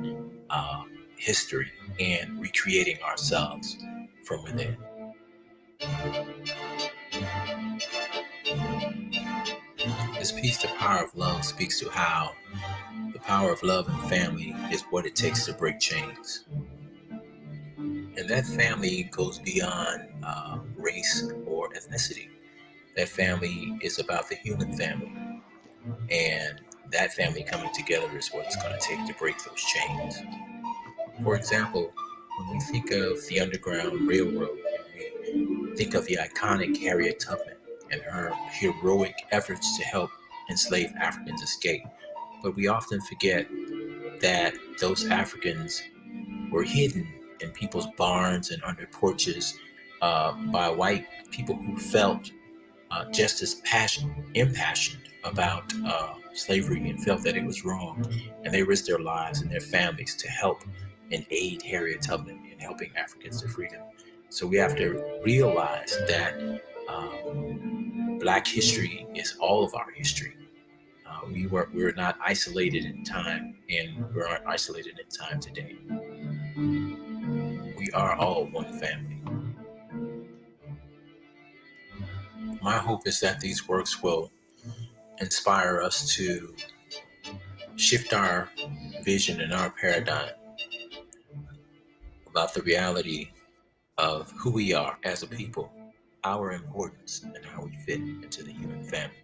history and recreating ourselves from within. This piece, The Power of Love, speaks to how the power of love and family is what it takes to break chains. And that family goes beyond race or ethnicity. That family is about the human family. And that family coming together is what it's going to take to break those chains. For example, when we think of the Underground Railroad, we think of the iconic Harriet Tubman and her heroic efforts to help enslaved Africans escape. But we often forget that those Africans were hidden in people's barns and under porches by white people who felt just as impassioned about slavery and felt that it was wrong. And they risked their lives and their families to help and aid Harriet Tubman in helping Africans to freedom. So we have to realize that Black history is all of our history. We were not isolated in time, and we aren't isolated in time today. We are all one family. My hope is that these works will inspire us to shift our vision and our paradigm about the reality of who we are as a people, our importance, and how we fit into the human family.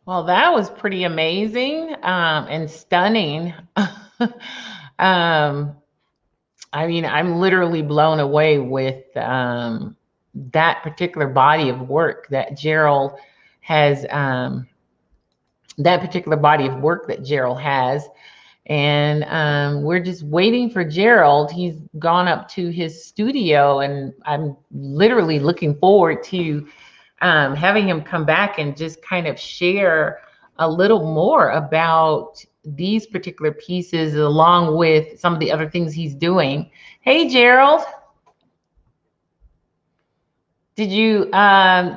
Well, that was pretty amazing and stunning. I mean, I'm literally blown away with that particular body of work that Gerald has. And we're just waiting for Gerald. He's gone up to his studio, and I'm literally looking forward to having him come back and just kind of share a little more about these particular pieces along with some of the other things he's doing. Hey, Gerald. Did you, I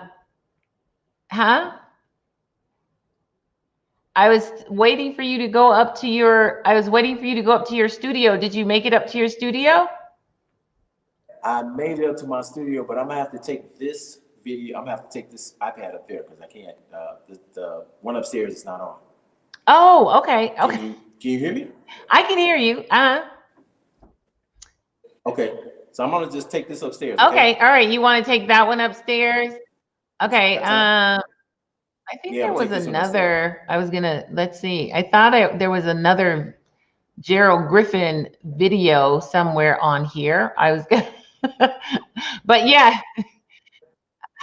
was waiting for you to go up to your, studio. Did you make it up to your studio? I made it up to my studio, but I'm gonna have to take this video. I'm gonna have to take this iPad up there because I can't. The one upstairs is not on. Oh, okay. Okay. Can you hear me? I can hear you. Okay, so I'm gonna just take this upstairs. Okay. All right. You want to take that one upstairs? Okay. I think there was another. I was gonna. Let's see. I thought there was another Gerald Griffin video somewhere on here. I was gonna. But yeah.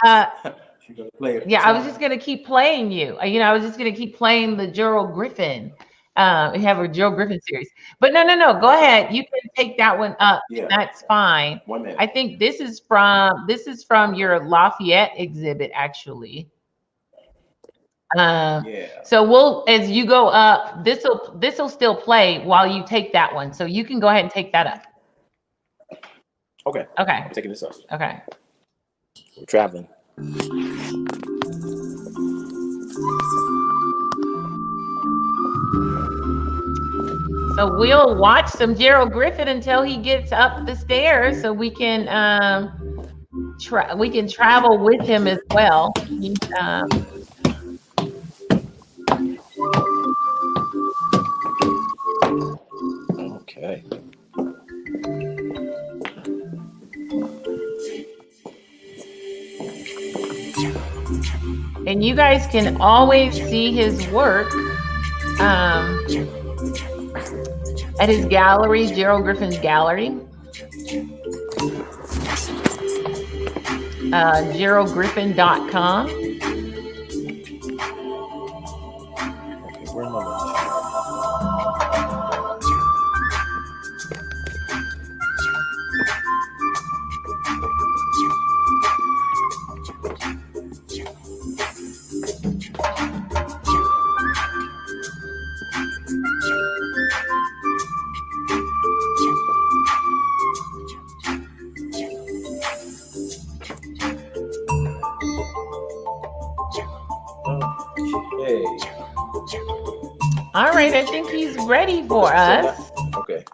Yeah, I was just gonna keep playing you. I was just gonna keep playing the Gerald Griffin. We have a Gerald Griffin series. But no. Go ahead. You can take that one up. Yeah. That's fine. 1 minute. I think this is from your Lafayette exhibit, actually. Yeah. So as you go up, this'll still play while you take that one. So you can go ahead and take that up. Okay. Okay. I'm taking this up. Okay. We're traveling. So we'll watch some Gerald Griffin until he gets up the stairs, so we can travel with him as well. Okay. And you guys can always see his work at his gallery, Gerald Griffin's gallery. GeraldGriffin.com. Okay, where am I? All right, I think he's ready for us. Okay.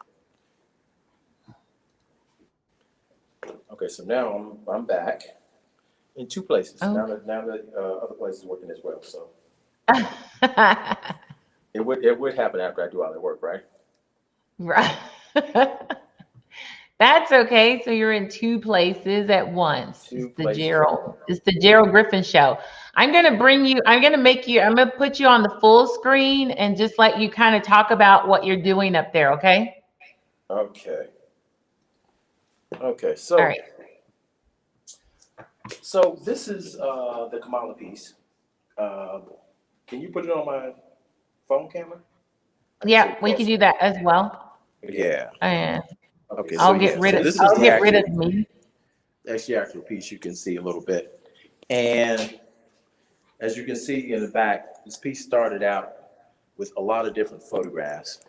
Okay, so now I'm back in two places. Oh. Now that other place is working as well. So it would happen after I do all that work, right? Right. That's okay. So you're in two places at once. Two places. It's the Gerald Griffin show. I'm going to put you on the full screen and just let you kind of talk about what you're doing up there. Okay. Okay. Okay. All right. So this is the Kamala piece. Can you put it on my phone camera? Yeah, we can do that as well. Yeah. Okay. I'll get rid of me. That's the actual piece. You can see a little bit, and as you can see in the back, this piece started out with a lot of different photographs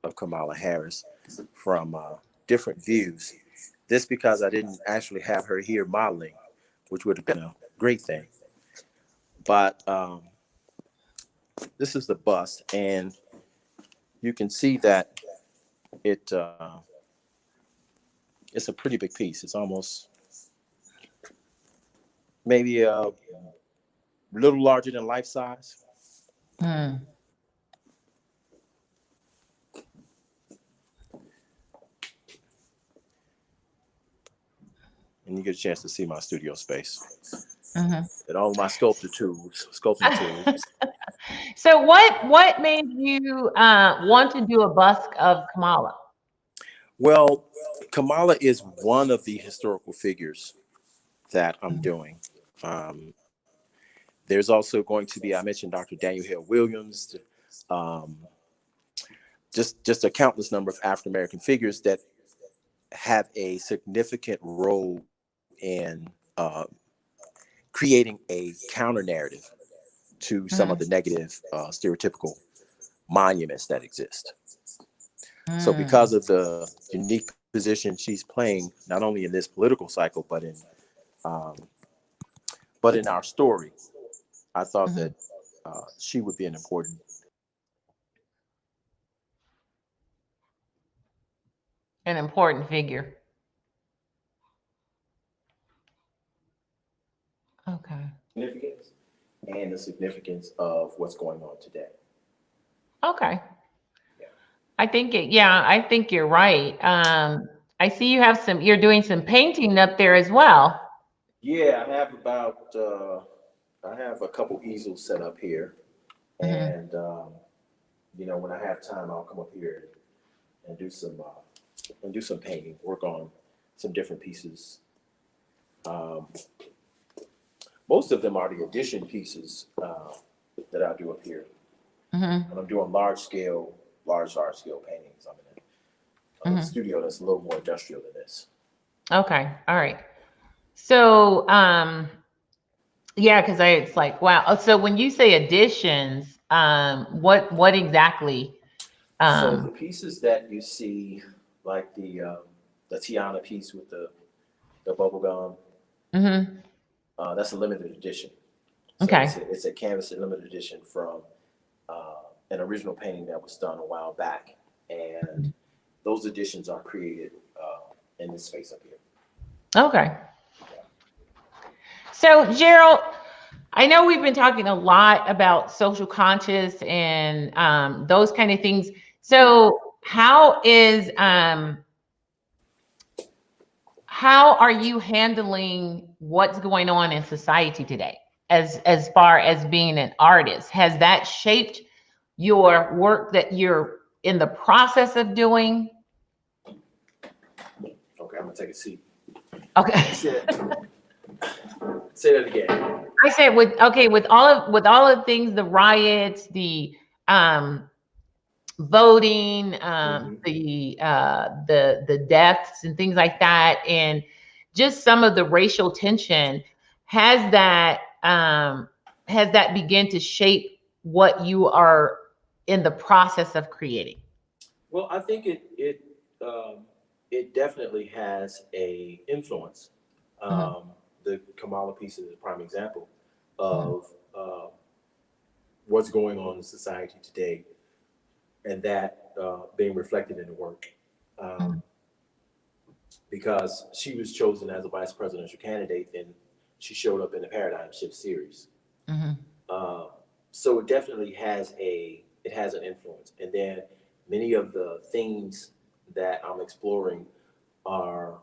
of Kamala Harris from different views. This because I didn't actually have her here modeling, which would have been a great thing. But this is the bust, and you can see that it's a pretty big piece. It's almost maybe a little larger than life size. Hmm. And you get a chance to see my studio space Mm-hmm. and all my sculpting tools. So what made you want to do a bust of Kamala? Well, Kamala is one of the historical figures that I'm doing. There's also going to be, I mentioned Dr. Daniel Hale Williams, just a countless number of African American figures that have a significant role in creating a counter narrative to some of the negative stereotypical monuments that exist. So because of the unique position she's playing, not only in this political cycle, but in our story, I thought that she would be an important. An important figure. Okay. Significance and the significance of what's going on today. Okay. Yeah. I think you're right. I see you're doing some painting up there as well. Yeah, I have a couple easels set up here. And when I have time, I'll come up here and do some painting, work on some different pieces. Most of them are the addition pieces that I do up here. And I'm doing large scale paintings. I'm in a studio that's a little more industrial than this. Okay, all right. So, because it's like, wow. So when you say additions, what exactly? So the pieces that you see, like the Tiana piece with the bubble gum, that's a limited edition. So okay. It's a canvas limited edition from an original painting that was done a while back. And those editions are created in this space up here. Okay. So Gerald, I know we've been talking a lot about social conscious and those kind of things. So how are you handling what's going on in society today as far as being an artist? Has that shaped your work that you're in the process of doing? Okay, I'm gonna take a seat. Okay. Say that again. I said with all of the things, the riots, the voting, the deaths and things like that, and just some of the racial tension, has that begun to shape what you are in the process of creating? Well, I think it definitely has a influence. The Kamala piece is a prime example of what's going on in society today, and that being reflected in the work. because she was chosen as a vice presidential candidate, then she showed up in the Paradigm Shift series. So it definitely has an influence. And then many of the themes that I'm exploring are,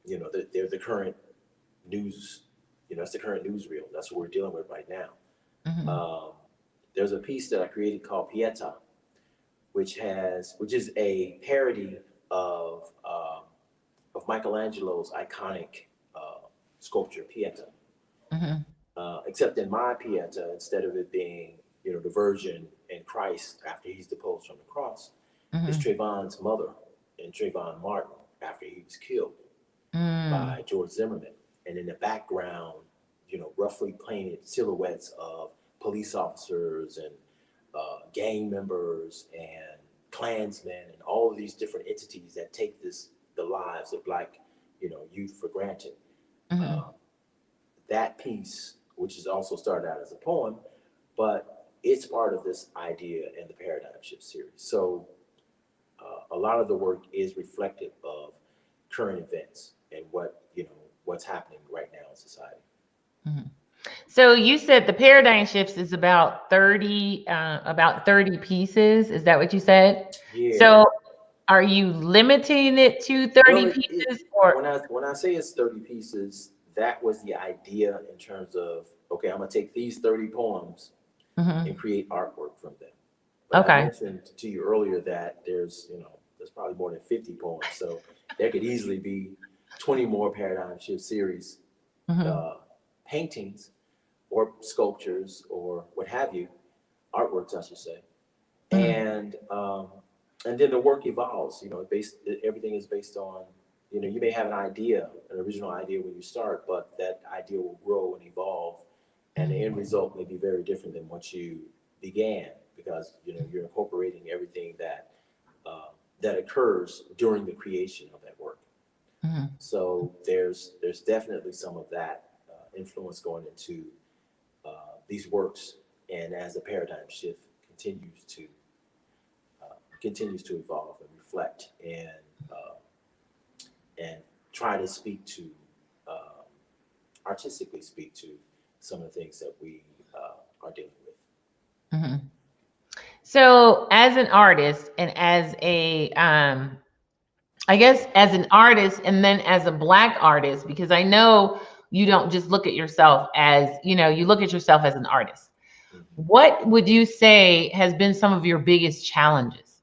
they're the current news. It's the current newsreel. That's what we're dealing with right now. There's a piece that I created called Pieta, which is a parody of Michelangelo's iconic sculpture Pieta. Except in my Pieta, instead of it being, the Virgin and Christ after he's deposed from the cross, it's Trayvon's mother and Trayvon Martin after he was killed by George Zimmerman. And in the background, roughly painted silhouettes of police officers and gang members and Klansmen and all of these different entities that take the lives of Black, youth for granted. That piece, which is also started out as a poem, but it's part of this idea in the Paradigm Shift series. So a lot of the work is reflective of current events and what's happening right now in society. So you said the Paradigm Shifts is about 30 pieces. Is that what you said? Yeah. So are you limiting it to 30 pieces? Or when I say it's 30 pieces, that was the idea in terms of, okay, I'm gonna take these 30 poems and create artwork from them. But I mentioned to you earlier that there's probably more than 50 poems. So there could easily be 20 more Paradigm Shift series paintings or sculptures or what have you, artworks, I should say. And then the work evolves, everything is based on, you may have an original idea when you start, but that idea will grow and evolve. And the end result may be very different than what you began, because, you're incorporating everything that occurs during the creation of that work. So there's definitely some of that influence going into these works, and as the Paradigm Shift continues to evolve and reflect and try to speak to artistically speak to some of the things that we are dealing with. So as an artist and as a I guess as an artist and then as a Black artist, because I know you don't just look at yourself as, you look at yourself as an artist. What would you say has been some of your biggest challenges?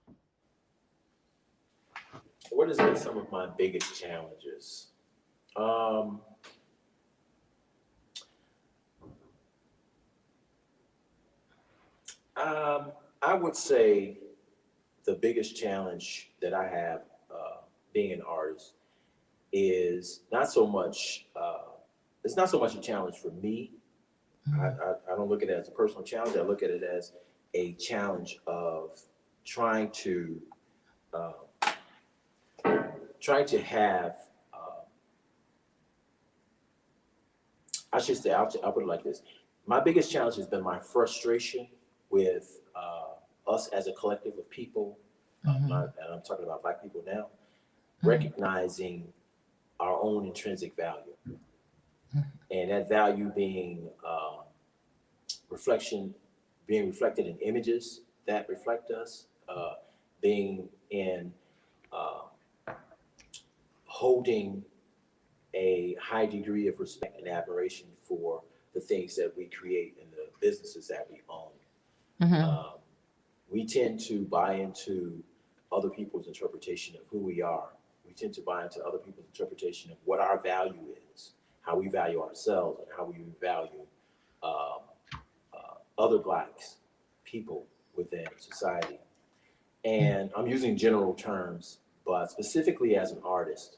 What has been some of my biggest challenges? I would say the biggest challenge that I have being an artist is not so much it's not so much a challenge for me. I don't look at it as a personal challenge. I look at it as a challenge of trying to have I should say, I'll put it like this. My biggest challenge has been my frustration with us as a collective of people, and I'm talking about Black people now, recognizing our own intrinsic value. And that value being reflected in images that reflect us, being in holding a high degree of respect and admiration for the things that we create and the businesses that we own. We tend to buy into other people's interpretation of who we are. We tend to buy into other people's interpretation of what our value is, how we value ourselves, and how we value other Black people within society. And I'm using general terms, but specifically as an artist,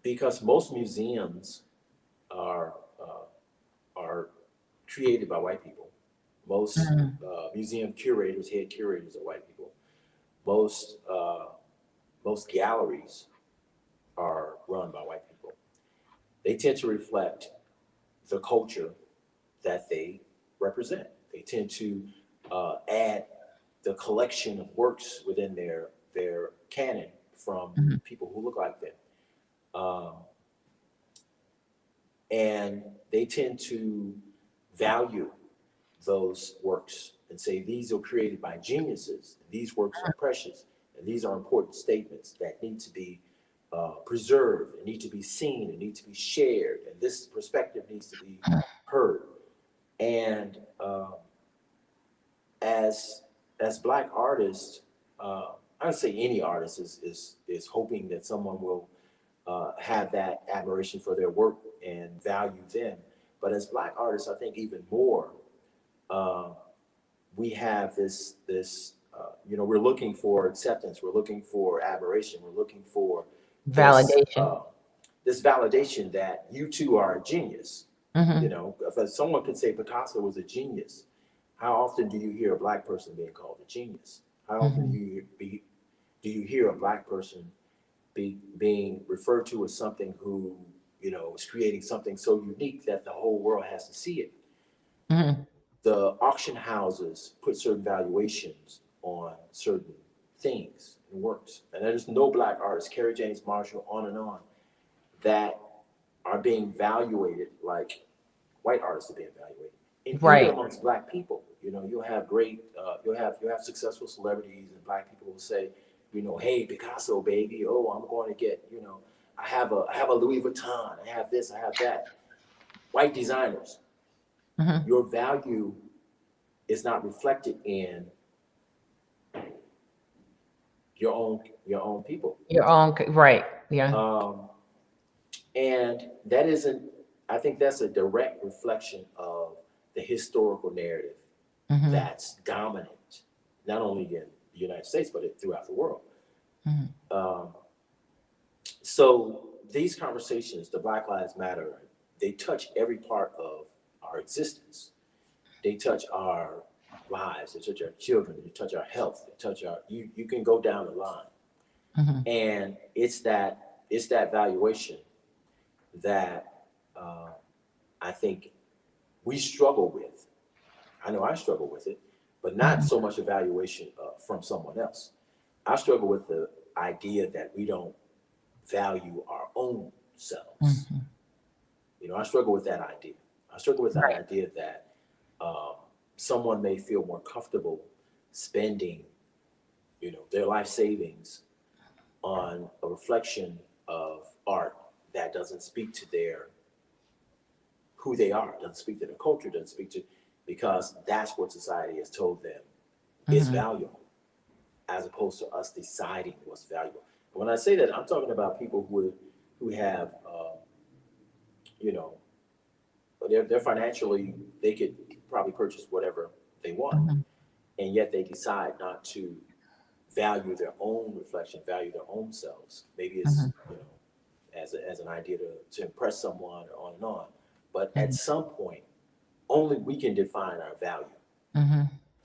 because most museums are created by white people. Most museum curators, head curators are white people. Most galleries are run by white people. They tend to reflect the culture that they represent. They tend to add the collection of works within their canon from people who look like them. And they tend to value those works and say these are created by geniuses, these works are precious, and these are important statements that need to be preserved, and need to be seen, and need to be shared, and this perspective needs to be heard. And as Black artists, I would say any artist is hoping that someone will have that admiration for their work and value them. But as Black artists, I think even more, we have this we're looking for acceptance, we're looking for admiration, we're looking for validation. This validation that you too are a genius. You know, if someone could say Picasso was a genius, how often do you hear a Black person being called a genius? How often do you hear a Black person being referred to as something who, you know, is creating something so unique that the whole world has to see it? The auction houses put certain valuations on certain things and works, and there's no Black artists, Kerry James Marshall, on, that are being valuated like white artists are being evaluated. And even amongst Black people, you know, you'll have great, you'll have successful celebrities, and Black people will say, you know, hey, Picasso, baby, oh, I'm going to get, you know, I have a Louis Vuitton, I have this, I have that. White designers, your value is not reflected in your own people. Your own, right, yeah. And that isn't, I think that's a direct reflection of the historical narrative that's dominant, not only in the United States, but throughout the world. So these conversations, the Black Lives Matter, they touch every part of our existence. They touch our lives, they touch our children, they touch our health, they touch our, you can go down the line. And it's that valuation that I think we struggle with. I know I struggle with it, but not so much evaluation from someone else. I struggle with the idea that we don't value our own selves. You know, I struggle with that idea. I struggle with that idea that someone may feel more comfortable spending, you know, their life savings on a reflection of art that doesn't speak to who they are, doesn't speak to their culture, doesn't speak to, because that's what society has told them is valuable, as opposed to us deciding what's valuable. And when I say that, I'm talking about people who have, you know, they're financially, they could probably purchase whatever they want, and yet they decide not to value their own reflection, value their own selves. Maybe it's, you know, as an idea to impress someone, or on and on. But at some point, only we can define our value.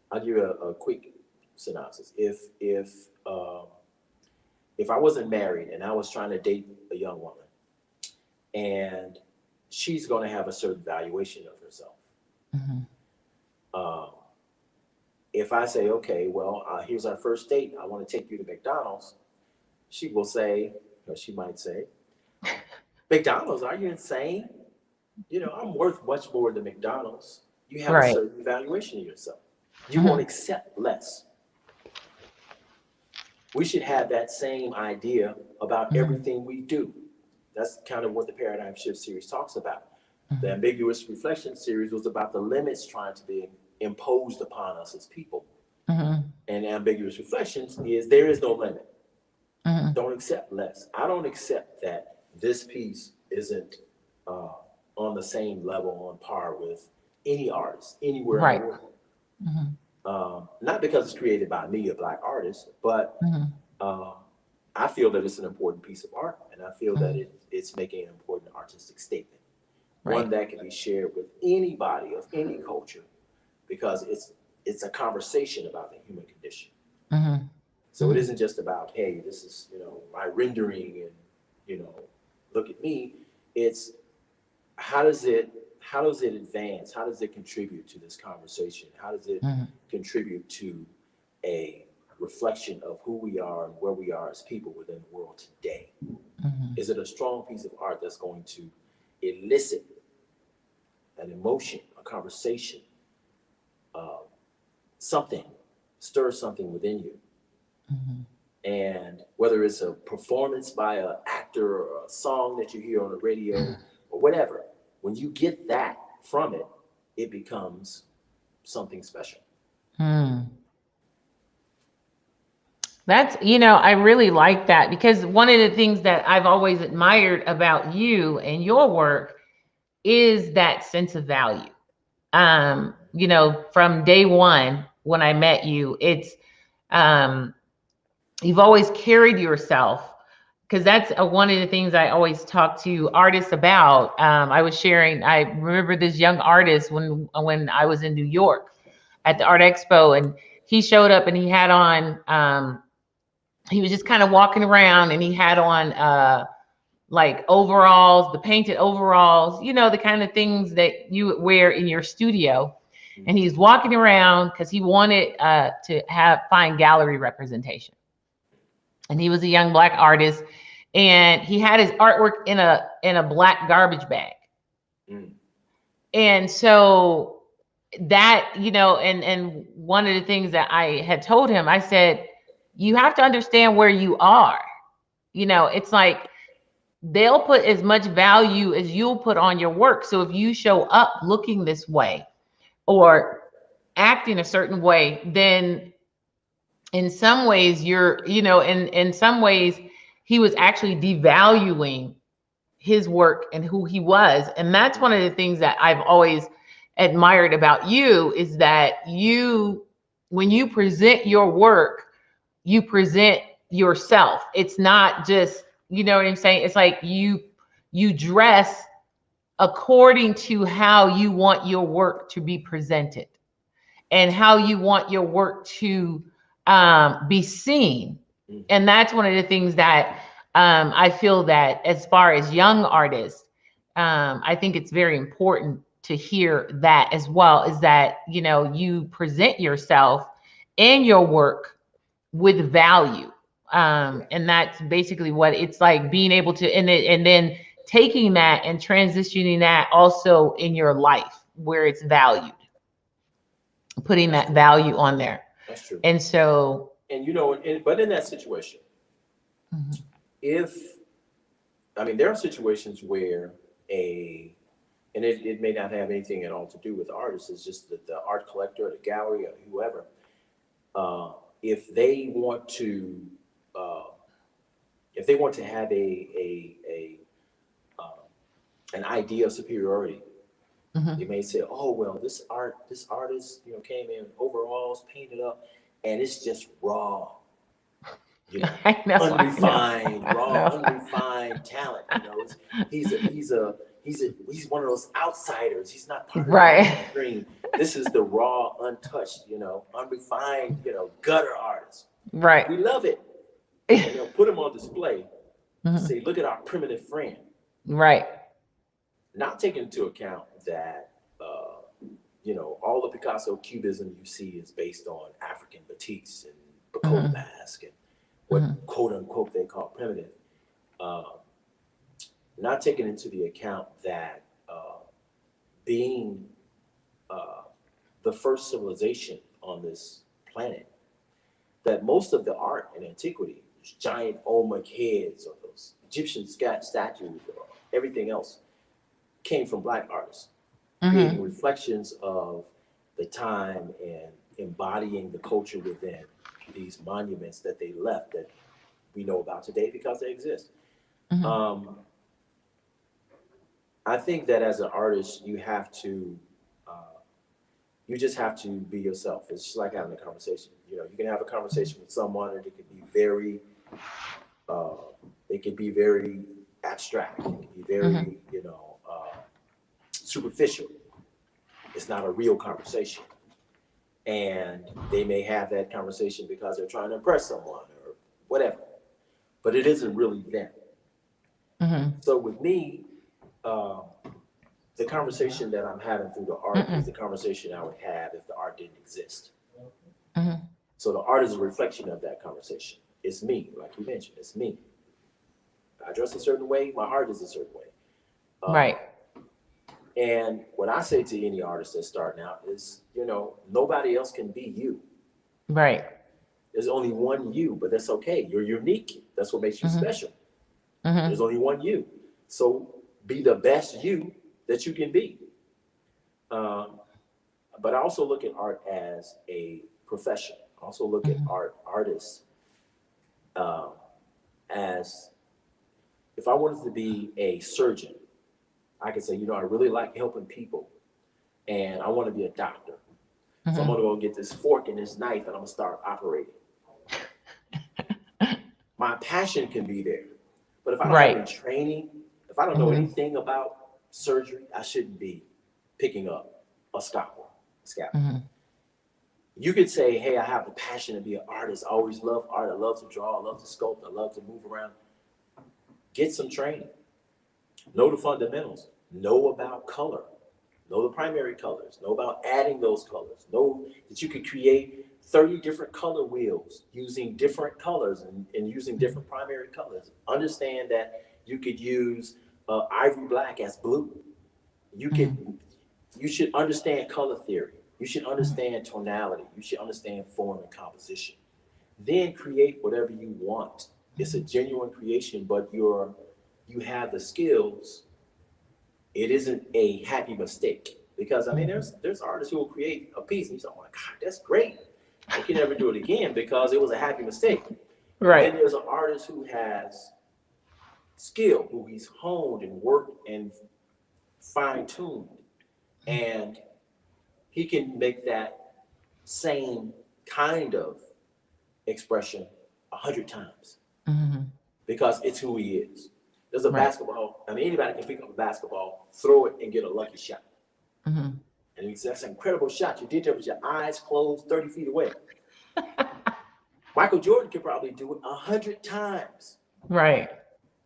I'll give you a quick synopsis. If I wasn't married and I was trying to date a young woman, and she's going to have a certain valuation of herself. If I say, okay, well, here's our first date, I want to take you to McDonald's, she will say, or she might say, McDonald's, are you insane? You know, I'm worth much more than McDonald's. You have a certain valuation of yourself. You won't accept less. We should have that same idea about everything we do. That's kind of what the Paradigm Shift series talks about. The Ambiguous Reflection series was about the limits trying to be imposed upon us as people. And Ambiguous Reflections is there is no limit. Don't accept less. I don't accept that this piece isn't on the same level, on par with any artist anywhere in the world. Not because it's created by me, a Black artist, but I feel that it's an important piece of art, and I feel that it's making an important artistic statement, one that can be shared with anybody of any culture, because it's a conversation about the human condition. So it isn't just about, hey, this is, you know, my rendering, and, you know, look at me. It's how does it advance? How does it contribute to this conversation? How does it contribute to a reflection of who we are and where we are as people within the world today? Mm-hmm. Is it a strong piece of art that's going to elicit an emotion, a conversation, something, stir something within you? Mm-hmm. And whether it's a performance by an actor or a song that you hear on the radio or whatever, when you get that from it, it becomes something special. That's, I really like that, because one of the things that I've always admired about you and your work is that sense of value. From day one when I met you, it's you've always carried yourself, because that's one of the things I always talk to artists about. I remember this young artist when I was in New York at the Art Expo, and he showed up and he had on, he was just kind of walking around, and he had on like overalls, the painted overalls, the kind of things that you would wear in your studio. And he's walking around because he wanted to find gallery representation. And he was a young Black artist, and he had his artwork in a black garbage bag. And so that, and one of the things that I had told him, I said, you have to understand where you are. It's like they'll put as much value as you'll put on your work. So if you show up looking this way or acting a certain way, then in some ways in some ways he was actually devaluing his work and who he was. And that's one of the things that I've always admired about you, is that when you present your work, you present yourself. It's not just, you know what I'm saying? It's like you dress according to how you want your work to be presented and how you want your work to be seen. And that's one of the things that I feel that as far as young artists, I think it's very important to hear that as well, is that, you present yourself and your work with value. And that's basically what it's like, being able to, and then taking that and transitioning that also in your life where it's valued, putting that value on there. That's true. And so, but in that situation, there are situations where it may not have anything at all to do with the artist. It's just the art collector, or the gallery, or whoever. If they want to have an idea of superiority, they may say, "Oh well, this artist, came in overalls, painted up, and it's just raw, unrefined talent. He's one of those outsiders. He's not part of the mainstream. This is the raw, untouched, unrefined, gutter artist. Right. We love it. And they'll put him on display to say, look at our primitive friend. Right. Not taking into account that, all the Picasso cubism you see is based on African batiks and Bakota mask and what quote unquote they call primitive. Not taking into the account that being the first civilization on this planet, that most of the art in antiquity, those giant Olmec heads or those Egyptian statues or everything else, came from Black artists, creating reflections of the time and embodying the culture within these monuments that they left that we know about today because they exist. I think that as an artist, you just have to be yourself. It's just like having a conversation. You can have a conversation with someone, and it could be very abstract. It can be very, superficial. It's not a real conversation. And they may have that conversation because they're trying to impress someone or whatever, but it isn't really them. So with me, the conversation that I'm having through the art is the conversation I would have if the art didn't exist. So the art is a reflection of that conversation. It's me, like you mentioned, it's me. I dress a certain way, my heart is a certain way. Right. And what I say to any artist that's starting out is, you know, nobody else can be you. Right. There's only one you, but that's okay. You're unique. That's what makes you special. There's only one you. So be the best you that you can be. But I also look at art as a profession. I also look at artists as, if I wanted to be a surgeon, I could say, you know, I really like helping people and I want to be a doctor. So I'm going to go get this fork and this knife and I'm going to start operating. My passion can be there. But if I don't have any training, if I don't know anything about surgery, I shouldn't be picking up a scalpel. You could say, hey, I have the passion to be an artist. I always love art. I love to draw. I love to sculpt. I love to move around. Get some training. Know the fundamentals. Know about color. Know the primary colors. Know about adding those colors. Know that you could create 30 different color wheels using different colors and using different primary colors. Understand that you could use ivory black as blue. You should understand color theory. You should understand tonality. You should understand form and composition. Then create whatever you want. It's a genuine creation, but you have the skills. It isn't a happy mistake. Because I mean, there's artists who will create a piece and you say, oh my God, that's great. I can never do it again because it was a happy mistake. Right. And then there's an artist who has skill, who he's honed and worked and fine-tuned. And he can make that same kind of expression 100 times because it's who he is. There's a basketball. I mean, anybody can pick up a basketball, throw it, and get a lucky shot. And he says, that's an incredible shot. You did that with your eyes closed 30 feet away. Michael Jordan could probably do it 100 times. Right.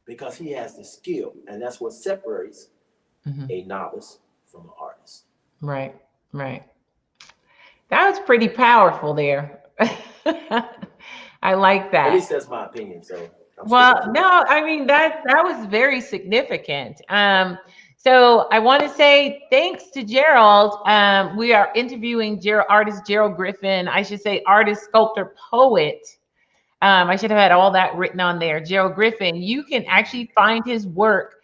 Because he has the skill. And that's what separates a novice from an artist. Right. Right. That was pretty powerful there. I like that. At least that's my opinion. So well, no, I mean, that was very significant. So I want to say thanks to Gerald. We are interviewing artist Gerald Griffin. I should say artist, sculptor, poet. I should have had all that written on there. Gerald Griffin. You can actually find his work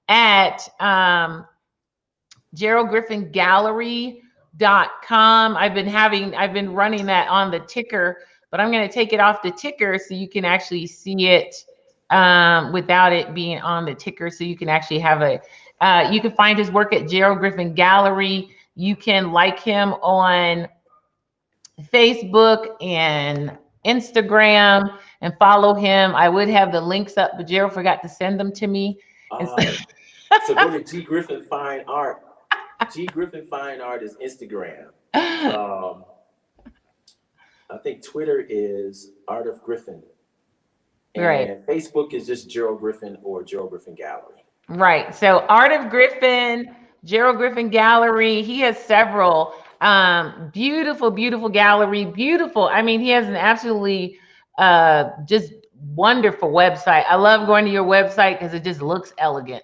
at GeraldGriffinGallery.com. I've been running that on the ticker, but I'm going to take it off the ticker so you can actually see it without it being on the ticker. So you can actually have you can find his work at Gerald Griffin Gallery. You can like him on Facebook and Instagram and follow him. I would have the links up, but Gerald forgot to send them to me. So go to G Griffin Fine Art. G Griffin Fine Art is Instagram. I think Twitter is Art of Griffin. And Facebook is just Gerald Griffin or Gerald Griffin Gallery. Right. So Art of Griffin, Gerald Griffin Gallery. He has several beautiful, beautiful gallery. Beautiful. I mean, he has an absolutely just wonderful website. I love going to your website because it just looks elegant.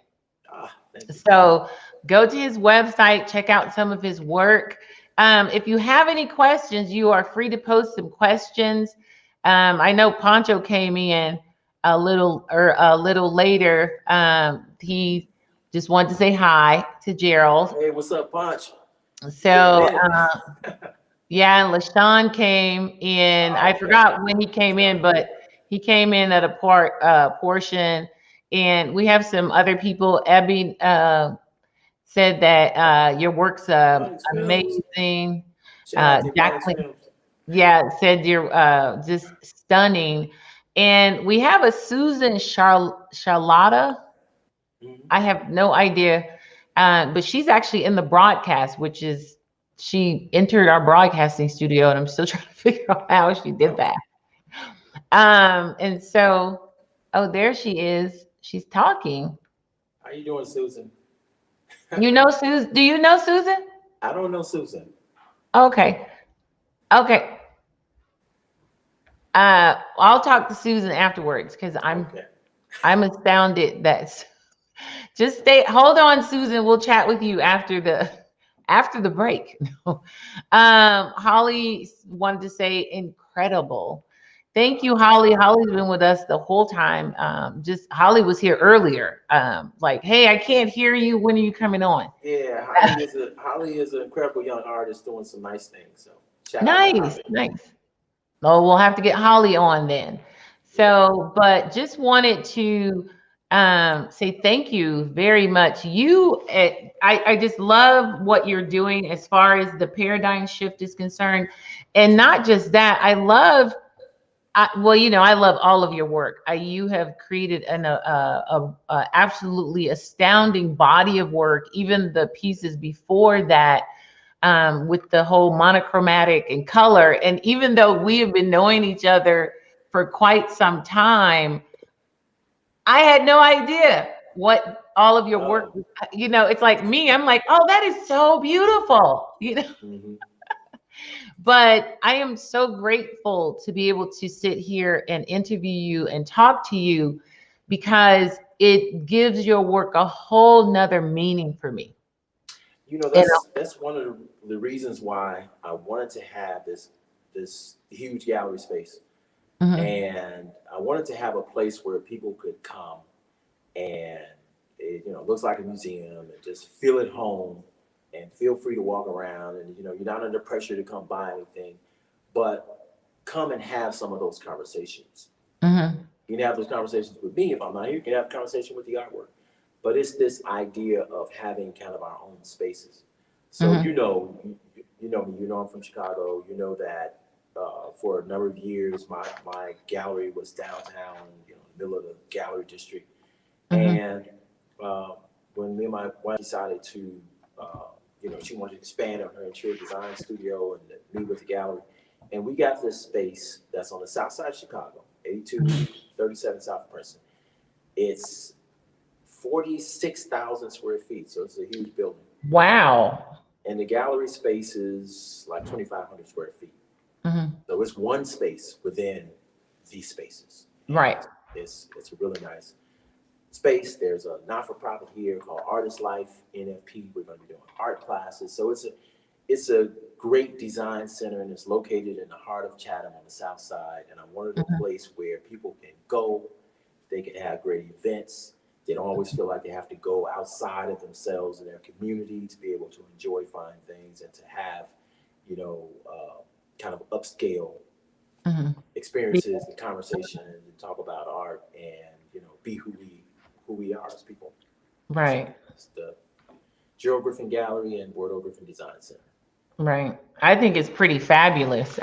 So go to his website, check out some of his work. If you have any questions, you are free to post some questions. I know Pancho came in a little later. He just wanted to say hi to Gerald. Hey, what's up, Pancho? So yeah, and LaShawn came in. I forgot when he came in, but he came in at a portion. And we have some other people. Abby said that your work's amazing. Jacqueline, said you're just stunning. And we have a Susan Charlotta. I have no idea, but she's actually in the broadcast, which is she entered our broadcasting studio, and I'm still trying to figure out how she did that. And so, there she is. She's talking. How you doing, Susan? You know Susan? Do you know Susan? I don't know Susan. Okay. I'll talk to Susan afterwards because I'm astounded that's just hold on, Susan. We'll chat with you after the break. Holly wanted to say incredible. Thank you, Holly. Holly's been with us the whole time. Just Holly was here earlier. Like, hey, I can't hear you. When are you coming on? Yeah, Holly is an incredible young artist doing some nice things. So nice. Oh, we'll have to get Holly on then. So, but just wanted to say thank you very much. I just love what you're doing as far as the paradigm shift is concerned. And not just that, I love all of your work. You have created an absolutely astounding body of work, even the pieces before that, with the whole monochromatic and color. And even though we have been knowing each other for quite some time, I had no idea what all of your work, it's like me, I'm like, oh, that is so beautiful, Mm-hmm. But I am so grateful to be able to sit here and interview you and talk to you, because it gives your work a whole nother meaning for me. That's one of the reasons why I wanted to have this huge gallery space. Mm-hmm. And I wanted to have a place where people could come and it looks like a museum and just feel at home and feel free to walk around, and you're not under pressure to come buy anything, but come and have some of those conversations. Mm-hmm. You can have those conversations with me if I'm not here. You can have a conversation with the artwork. But it's this idea of having kind of our own spaces. So mm-hmm. I'm from Chicago. You know that for a number of years, my gallery was downtown, in the middle of the gallery district. Mm-hmm. And when me and my wife decided to, she wanted to expand on her interior design studio and meet with the gallery, and we got this space that's on the south side of Chicago, 8237 South Princeton. It's 46,000 square feet, so it's a huge building. Wow. And the gallery space is like 2,500 square feet. Mm-hmm. So it's one space within these spaces. Right. It's a really nice space. There's a not-for-profit here called Artist Life, NFP. We're going to be doing art classes. So it's a great design center, and it's located in the heart of Chatham on the south side. And I wanted a place where people can go. They can have great events. They don't always feel like they have to go outside of themselves and their community to be able to enjoy fine things and to have, kind of upscale experiences and conversation and talk about art and, be who we are as people. Right. So it's the Gerald Griffin Gallery and Wardell Griffin Design Center. Right. I think it's pretty fabulous.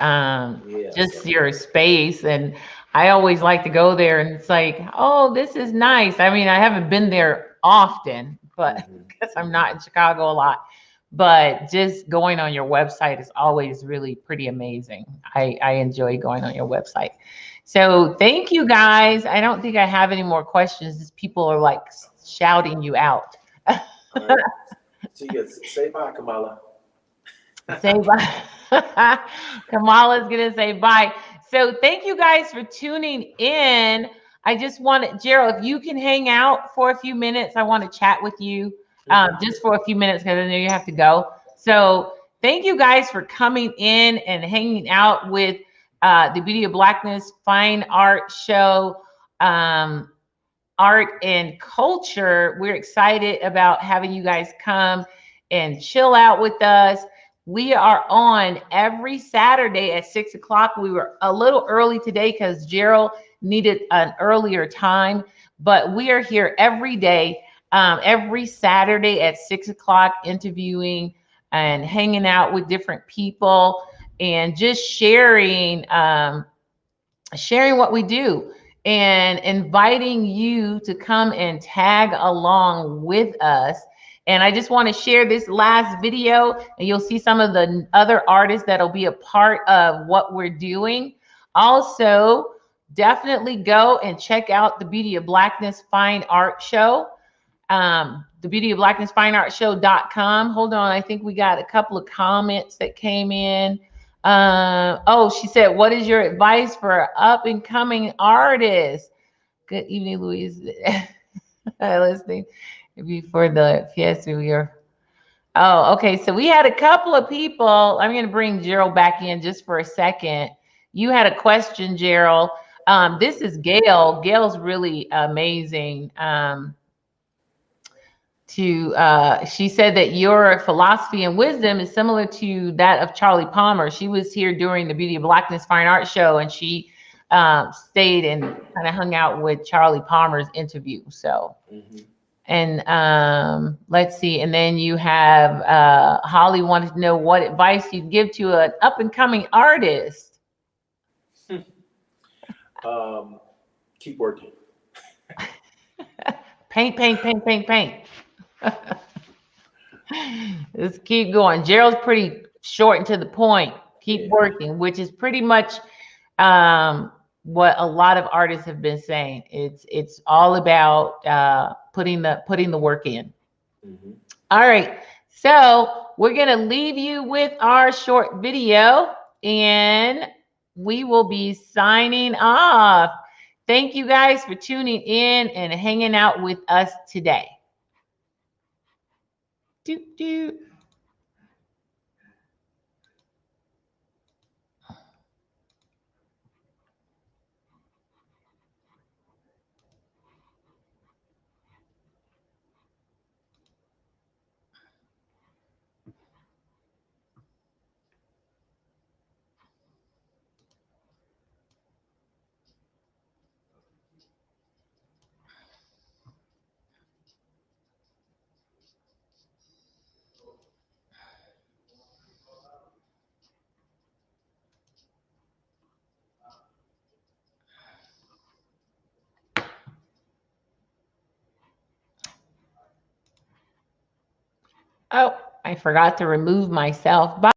Your space. And I always like to go there and it's like, oh, this is nice. I mean, I haven't been there often, but because I'm not in Chicago a lot, but just going on your website is always really pretty amazing. I enjoy going on your website. So thank you guys. I don't think I have any more questions. Just people are like shouting you out. All right. So say bye, Kamala. Say bye. Kamala's gonna say bye. So thank you guys for tuning in. I just wanted, Gerald, if you can hang out for a few minutes, I want to chat with you just for a few minutes because I know you have to go. So thank you guys for coming in and hanging out with the Beauty of Blackness Fine Art Show, Art and Culture. We're excited about having you guys come and chill out with us. We are on every Saturday at 6 o'clock. We were a little early today because Gerald needed an earlier time, but we are here every day, every Saturday at 6 o'clock, interviewing and hanging out with different people and just sharing what we do and inviting you to come and tag along with us. And I just want to share this last video, and you'll see some of the other artists that'll be a part of what we're doing. Also, definitely go and check out the Beauty of Blackness Fine Art Show, the Beauty of Blackness Fine Art Show.com. Hold on, I think we got a couple of comments that came in. Oh, she said, what is your advice for up and coming artists? Good evening, Louise. Listening before the fiesta. We are. Oh, okay. So we had a couple of people. I'm going to bring Gerald back in just for a second. You had a question, Gerald. This is Gail. Gail's really amazing. She said that your philosophy and wisdom is similar to that of Charlie Palmer. She was here during the Beauty of Blackness Fine Art Show, and she stayed and kind of hung out with Charlie Palmer's interview. So, and let's see. And then you have Holly wanted to know what advice you'd give to an up and coming artist. Keep working. Paint, paint, paint, paint, paint. Let's keep going. Gerald's pretty short and to the point. Keep working, which is pretty much what a lot of artists have been saying. It's all about putting the work in. All right, so we're gonna leave you with our short video, and we will be signing off. Thank you guys for tuning in and hanging out with us today. Doot, doot. Oh, I forgot to remove myself. Bye.